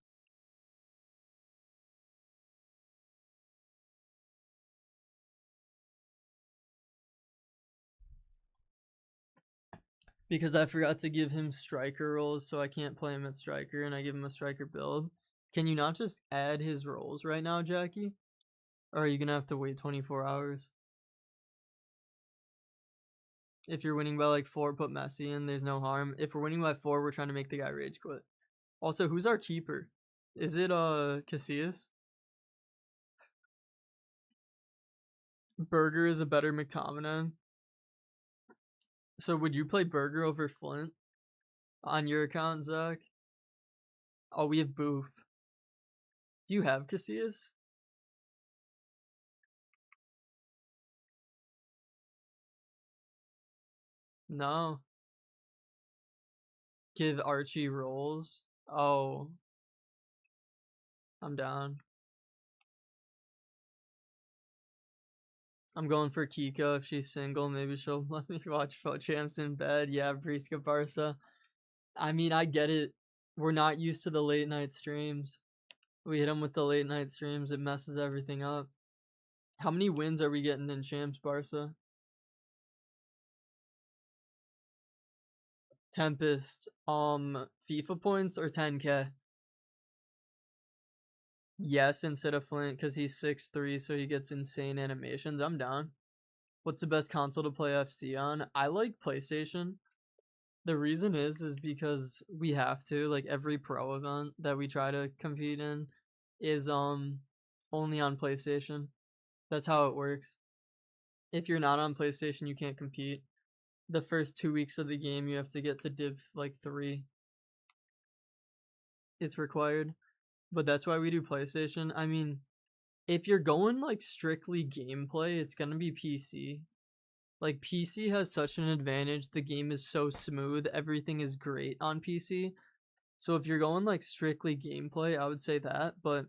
Because I forgot to give him striker roles, so I can't play him at striker, and I give him a striker build. Can you not just add his roles right now, Jackie? Or are you gonna have to wait 24 hours? If you're winning by like 4, put Messi in, there's no harm. If we're winning by 4, we're trying to make the guy rage quit. Also, who's our keeper? Is it Casillas? Berger is a better McTominay. So would you play Berger over Flint on your account, Zach? Oh, we have Booth. Do you have Casillas? No. Give Archie roles. Oh, I'm down. I'm going for Kiko if she's single. Maybe she'll let me watch FUT Champs in bed. Yeah, Briska Barca. I mean, I get it. We're not used to the late night streams. We hit them with the late night streams. It messes everything up. How many wins are we getting in Champs, Barca? Tempest. FIFA points or 10k? Yes, instead of Flint, because he's 6'3", so he gets insane animations. I'm down. What's the best console to play FC on? I like PlayStation. The reason is because we have to, like, every pro event that we try to compete in is only on PlayStation. That's how it works. If you're not on PlayStation, you can't compete. The first 2 weeks of the game, you have to get to Div like 3. It's required, but that's why we do PlayStation. I mean, if you're going like strictly gameplay, it's gonna be PC. Like PC has such an advantage. The game is so smooth. Everything is great on PC. So if you're going like strictly gameplay, I would say that. But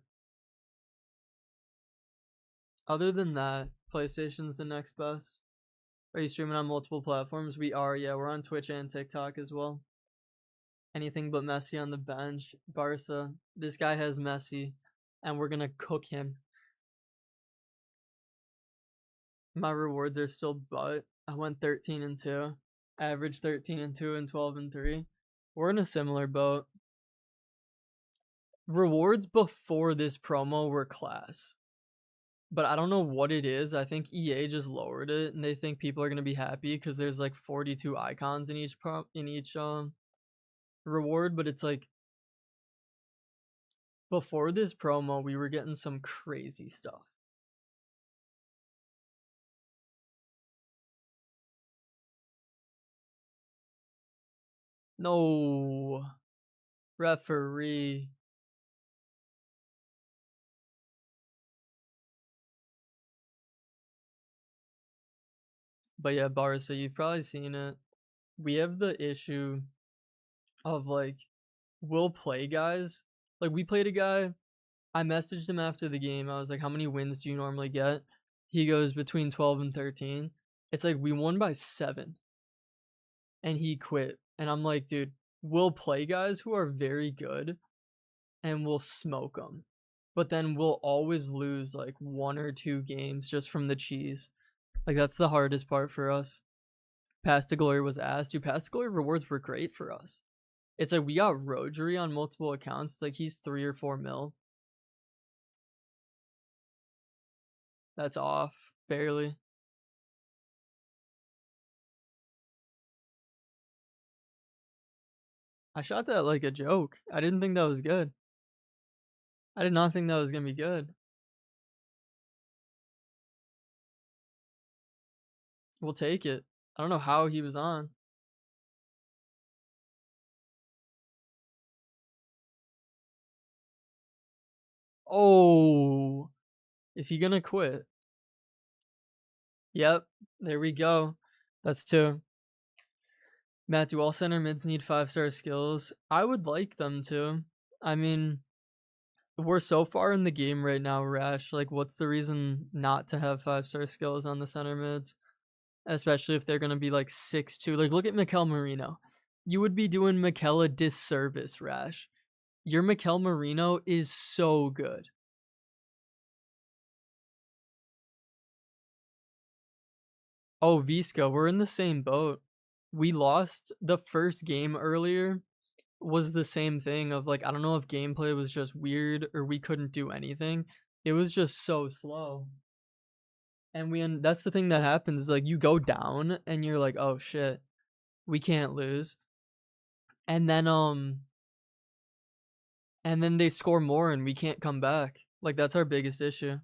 other than that, PlayStation's the next best. Are you streaming on multiple platforms? We are, yeah. We're on Twitch and TikTok as well. Anything but Messi on the bench. Barca. This guy has Messi, and we're gonna cook him. My rewards are still butt. I went 13-2. Average 13-2 and 12-3. We're in a similar boat. Rewards before this promo were class. But I don't know what it is. I think EA just lowered it, and they think people are gonna be happy because there's like 42 icons in each reward. But it's like before this promo, we were getting some crazy stuff. No referee. But yeah, Barca, you've probably seen it. We have the issue of like we'll play guys. Like we played a guy. I messaged him after the game. I was like, "How many wins do you normally get?" He goes between 12 and 13. It's like we won by 7 and he quit. And I'm like, "Dude, we'll play guys who are very good and we'll smoke them. But then we'll always lose like 1 or 2 games just from the cheese." Like that's the hardest part for us. Path to Glory was asked. Dude, Path to Glory rewards were great for us. It's like we got Rodri on multiple accounts. It's like he's 3 or 4 mil. That's off. Barely. I shot that like a joke. I didn't think that was good. I did not think that was gonna be good. We'll take it. I don't know how he was on. Oh, is he gonna quit? Yep. There we go. That's 2. Matt, do all center mids need 5-star skills? I would like them to. I mean, we're so far in the game right now, Rash. Like, what's the reason not to have 5-star skills on the center mids? Especially if they're going to be like 6'2". Like, look at Mikel Marino. You would be doing Mikel a disservice, Rash. Your Mikel Marino is so good. Oh, Visca, we're in the same boat. We lost the first game earlier. Was the same thing of like, I don't know if gameplay was just weird or we couldn't do anything. It was just so slow. And that's the thing that happens, like you go down and you're like, "Oh shit, we can't lose." And then they score more and we can't come back. Like that's our biggest issue.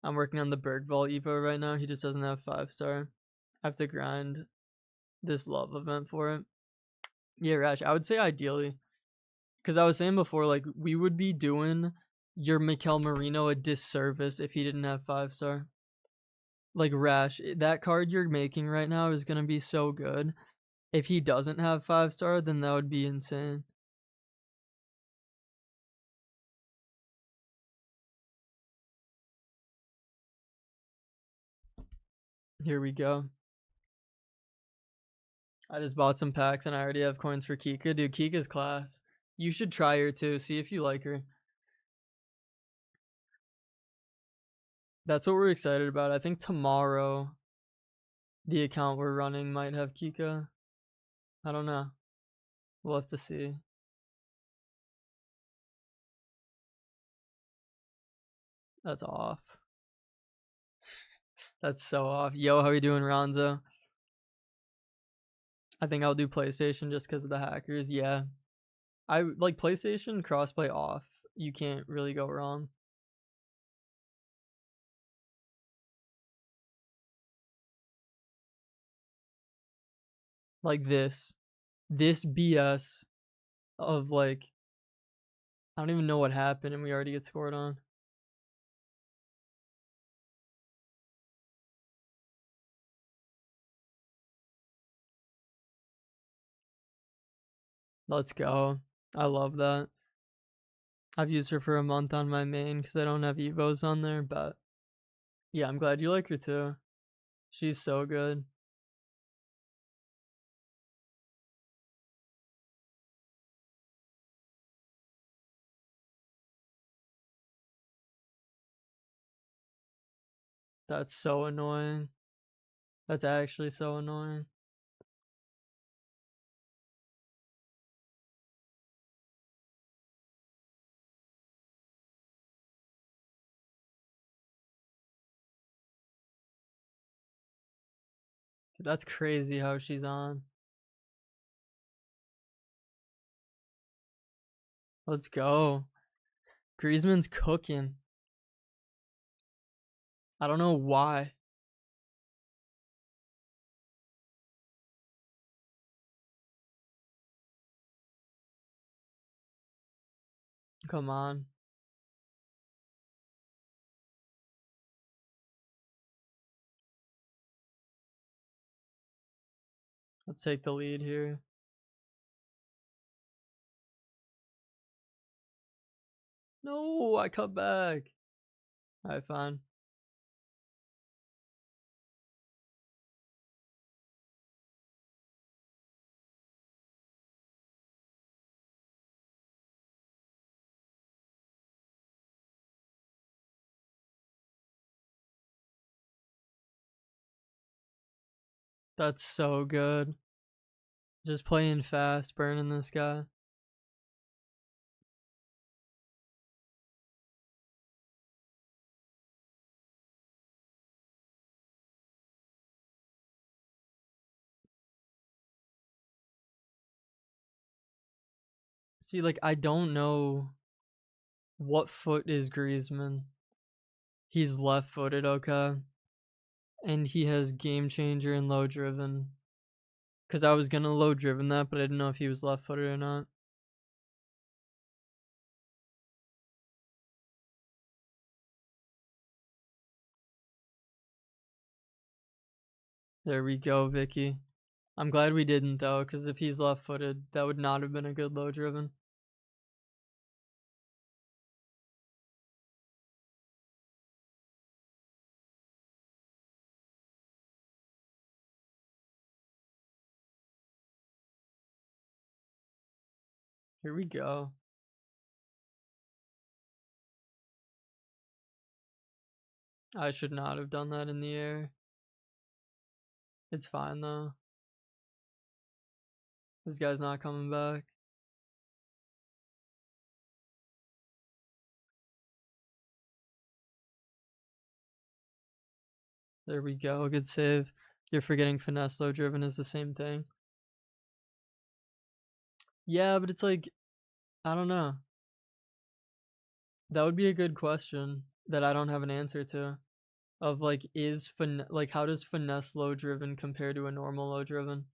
I'm working on the Bergvall Evo right now. He just doesn't have 5-star. I have to grind this love event for it. Yeah, Rash, I would say ideally. Because I was saying before, like, we would be doing your Mikel Marino a disservice if he didn't have 5-star. Like, Rash, that card you're making right now is going to be so good. If he doesn't have 5-star, then that would be insane. Here we go. I just bought some packs and I already have coins for Kika. Dude, Kika's class. You should try her too. See if you like her. That's what we're excited about. I think tomorrow the account we're running might have Kika. I don't know. We'll have to see. That's off. That's so off. Yo, how you doing, Ronzo? I think I'll do PlayStation just because of the hackers. Yeah, I like PlayStation crossplay off. You can't really go wrong. Like this BS of like I don't even know what happened and we already get scored on. Let's go. I love that. I've used her for a month on my main because I don't have Evos on there, but yeah, I'm glad you like her too. She's so good. That's so annoying. That's actually so annoying. Dude, that's crazy how she's on. Let's go. Griezmann's cooking. I don't know why. Come on. Let's take the lead here. No, I cut back. Alright, fine. That's so good. Just playing fast, burning this guy. See, like, I don't know what foot is Griezmann. He's left footed, okay. And he has game changer and low driven. Because I was going to low driven that, but I didn't know if he was left footed or not. There we go, Vicky. I'm glad we didn't, though, because if he's left footed, that would not have been a good low driven. Here we go. I should not have done that in the air. It's fine, though. This guy's not coming back. There we go. Good save. You're forgetting finesse low driven is the same thing. Yeah, but it's like, I don't know. That would be a good question that I don't have an answer to. Of like, how does finesse low driven compare to a normal low driven?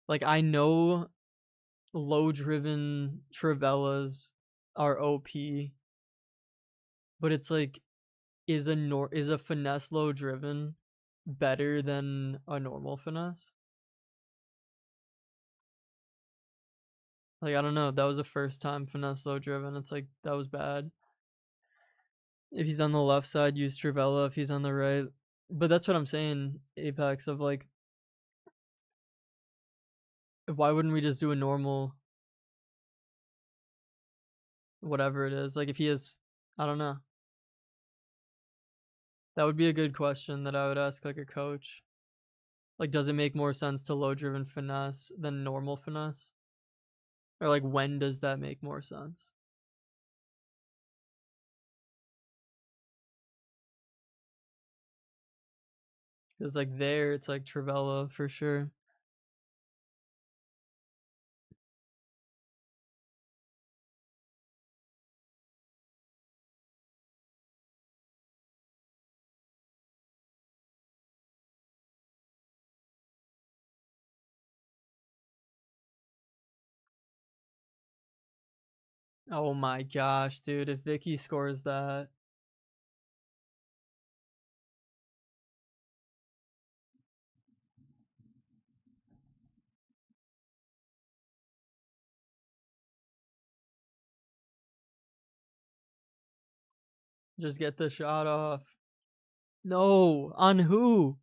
Like, I know low driven Trivellas are OP, but it's like, is a finesse low driven better than a normal finesse? Like, I don't know. That was the first time finesse low driven. It's like, that was bad. If he's on the left side, use Trivella. If he's on the right, but that's what I'm saying, Apex, of like, why wouldn't we just do a normal, whatever it is? Like, if he is, I don't know. That would be a good question that I would ask like a coach. Like, does it make more sense to low driven finesse than normal finesse? Or like, when does that make more sense? Because like there, it's like Trivella for sure. Oh my gosh, dude! If Vicky scores that, just get the shot off. No, on who?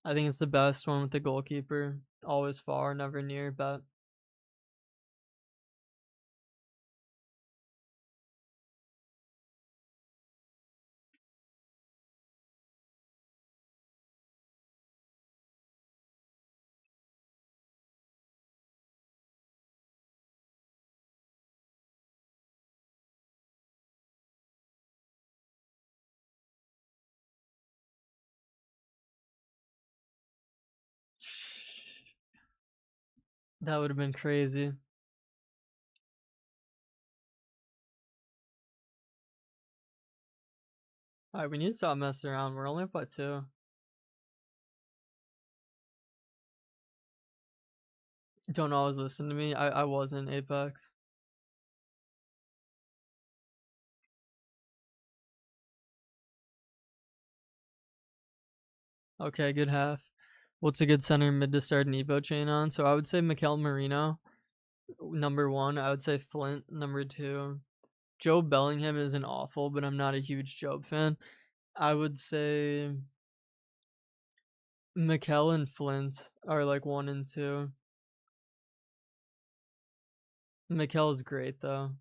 I think it's the best one with the goalkeeper. Always far, never near, but that would have been crazy. Alright, we need to stop messing around. We're only up by 2. Don't always listen to me. I was in Apex. Okay, good half. What's a good center mid to start an Evo chain on? So I would say Mikel Marino, number 1. I would say Flint, number 2. Joe Bellingham isn't awful, but I'm not a huge Joe fan. I would say Mikel and Flint are like 1 and 2. Mikel's great though.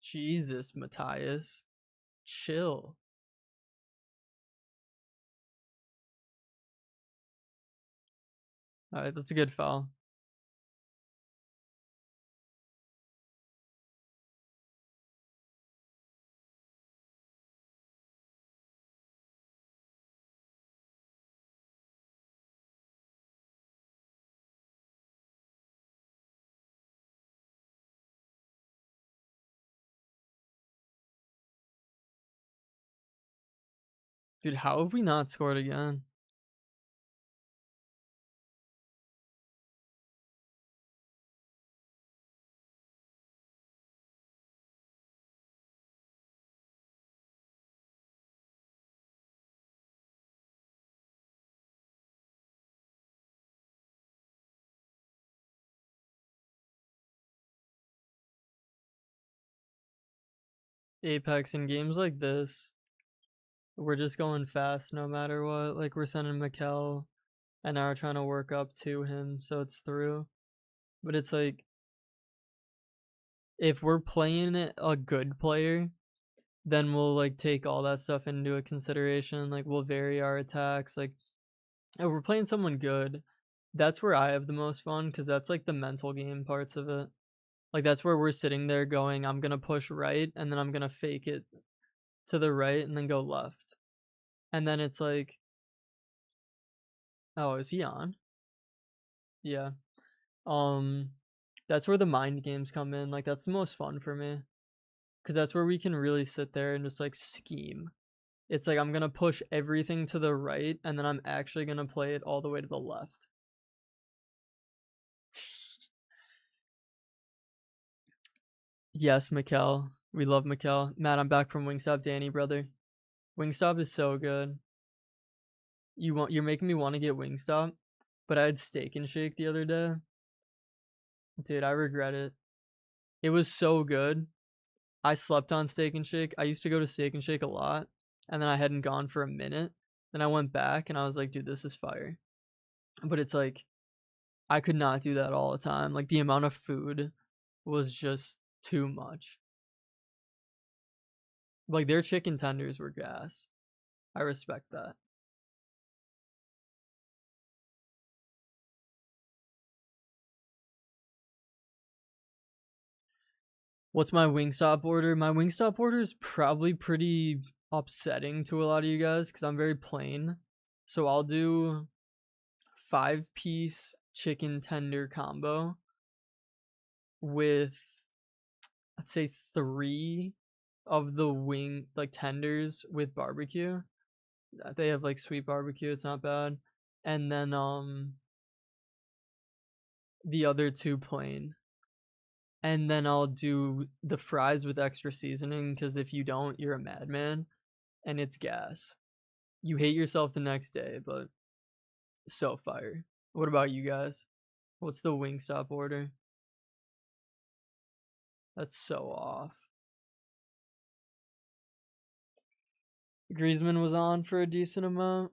Jesus, Matthias. Chill. Alright, that's a good foul. Dude, how have we not scored again? Apex in games like this, we're just going fast no matter what. Like we're sending Mikel and now we're trying to work up to him so it's through. But it's like if we're playing it a good player, then we'll like take all that stuff into a consideration. Like we'll vary our attacks. Like if we're playing someone good, that's where I have the most fun because that's like the mental game parts of it. Like that's where we're sitting there going, I'm gonna push right and then I'm gonna fake it to the right and then go left. And then it's like, oh, is he on? Yeah. Um that's where the mind games come in. Like that's the most fun for me. Cause that's where we can really sit there and just like scheme. It's like I'm gonna push everything to the right and then I'm actually gonna play it all the way to the left. Yes, Mikel. We love Mikel. Matt, I'm back from Wingstop Danny, brother. Wingstop is so good. You're making me want to get Wingstop, but I had Steak and Shake the other day. Dude, I regret it. It was so good. I slept on Steak and Shake. I used to go to Steak and Shake a lot, and then I hadn't gone for a minute. Then I went back and I was like, dude, this is fire. But it's like I could not do that all the time. Like the amount of food was just too much. Like their chicken tenders were gas. I respect that. What's my Wingstop order? My Wingstop order is probably pretty upsetting to a lot of you guys because I'm very plain. So I'll do 5-piece chicken tender combo with, I'd say, 3 of the wing like tenders with barbecue. They have like sweet barbecue. It's not bad. and then the other two plain. And then I'll do the fries with extra seasoning, because if you don't, you're a madman, and it's gas. You hate yourself the next day, but so fire. What about you guys? What's the Wingstop order? That's so off. Griezmann was on for a decent amount.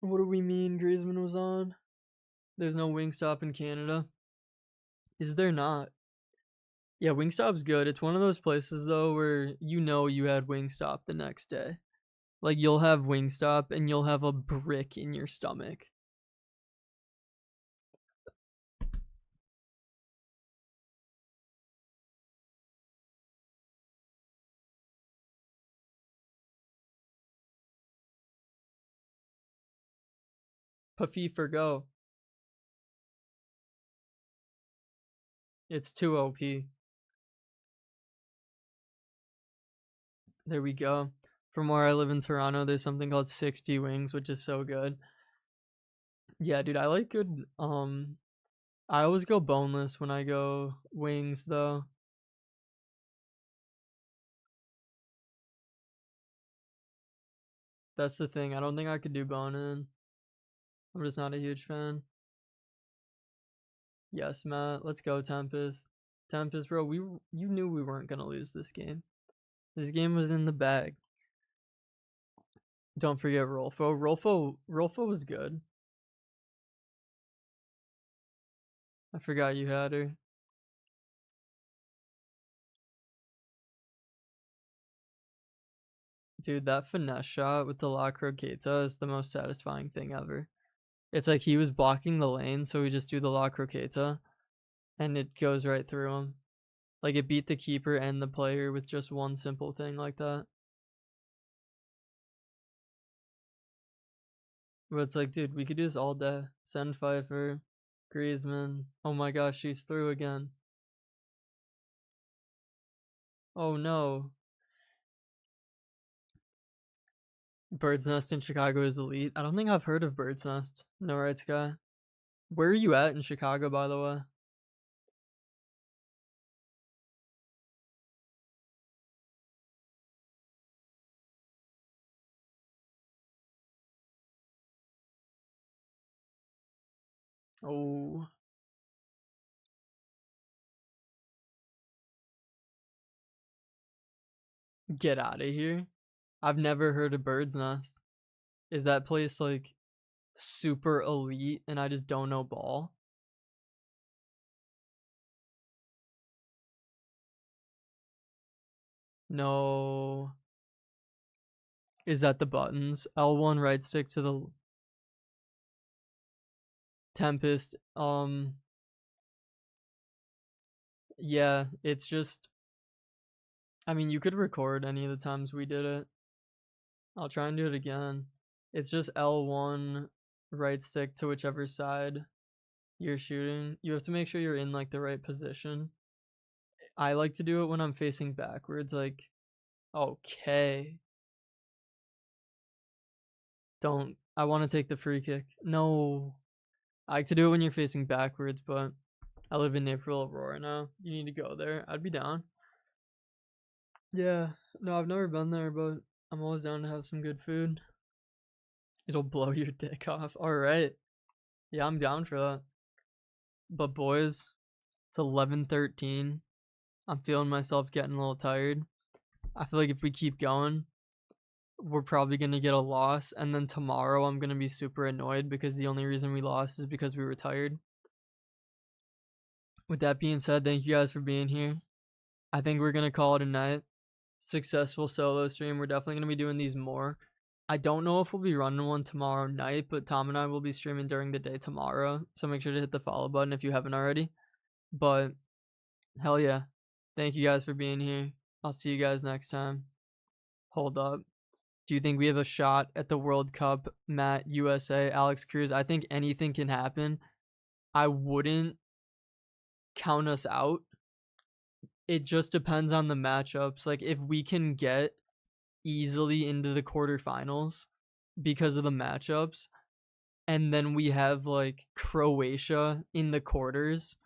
What do we mean Griezmann was on? There's no Wingstop in Canada. Is there not? Yeah, Wingstop's good. It's one of those places though where you know you had Wingstop the next day. Like you'll have Wingstop and you'll have a brick in your stomach. Puffy for go. It's too OP. There we go. From where I live in Toronto, there's something called 60 Wings, which is so good. Yeah, dude, I like good. I always go boneless when I go wings, though. That's the thing. I don't think I could do bone in. I'm just not a huge fan. Yes, Matt. Let's go, Tempest. Tempest, bro. You knew we weren't gonna lose this game. This game was in the bag. Don't forget Rolfo. Rolfo was good. I forgot you had her. Dude, that finesse shot with the La Croqueta is the most satisfying thing ever. It's like he was blocking the lane, so we just do the La Croqueta, and it goes right through him. Like, it beat the keeper and the player with just one simple thing like that. But it's like, dude, we could do this all day. Send Pfeiffer, Griezmann. Oh my gosh, she's through again. Oh no. Bird's Nest in Chicago is elite. I don't think I've heard of Bird's Nest. No, right, Sky? Where are you at in Chicago, by the way? Oh, get out of here. I've never heard of Bird's Nest. Is that place like super elite and I just don't know ball? No. Is that the buttons? L1 right stick to the Tempest. Yeah, it's just, I mean, you could record any of the times we did it. I'll try and do it again. It's just L1 right stick to whichever side you're shooting. You have to make sure you're in like the right position. I like to do it when I'm facing backwards, like, okay. Don't, I want to take the free kick. No. I like to do it when you're facing backwards, but I live in Naperville, Aurora now. You need to go there. I'd be down. Yeah. No, I've never been there, but I'm always down to have some good food. It'll blow your dick off. All right. Yeah, I'm down for that. But boys, it's 11:13. I'm feeling myself getting a little tired. I feel like if we keep going, we're probably going to get a loss. And then tomorrow I'm going to be super annoyed because the only reason we lost is because we were tired. With that being said, thank you guys for being here. I think we're going to call it a night. Successful solo stream. We're definitely going to be doing these more. I don't know if we'll be running one tomorrow night, but Tom and I will be streaming during the day tomorrow. So make sure to hit the follow button if you haven't already. But hell yeah. Thank you guys for being here. I'll see you guys next time. Hold up. Do you think we have a shot at the World Cup, Matt, USA, Alex Cruz? I think anything can happen. I wouldn't count us out. It just depends on the matchups. Like, if we can get easily into the quarterfinals because of the matchups, and then we have like Croatia in the quarters,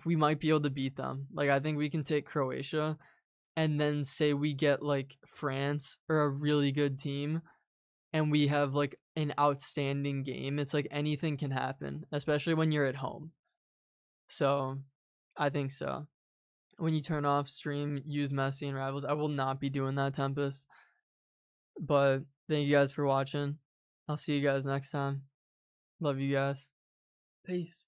we might be able to beat them. Like I think we can take Croatia and then say we get like France or a really good team and we have like an outstanding game. It's like anything can happen, especially when you're at home. So, I think so. When you turn off stream, use Messi and Rivals. I will not be doing that, Tempest. But thank you guys for watching. I'll see you guys next time. Love you guys. Peace.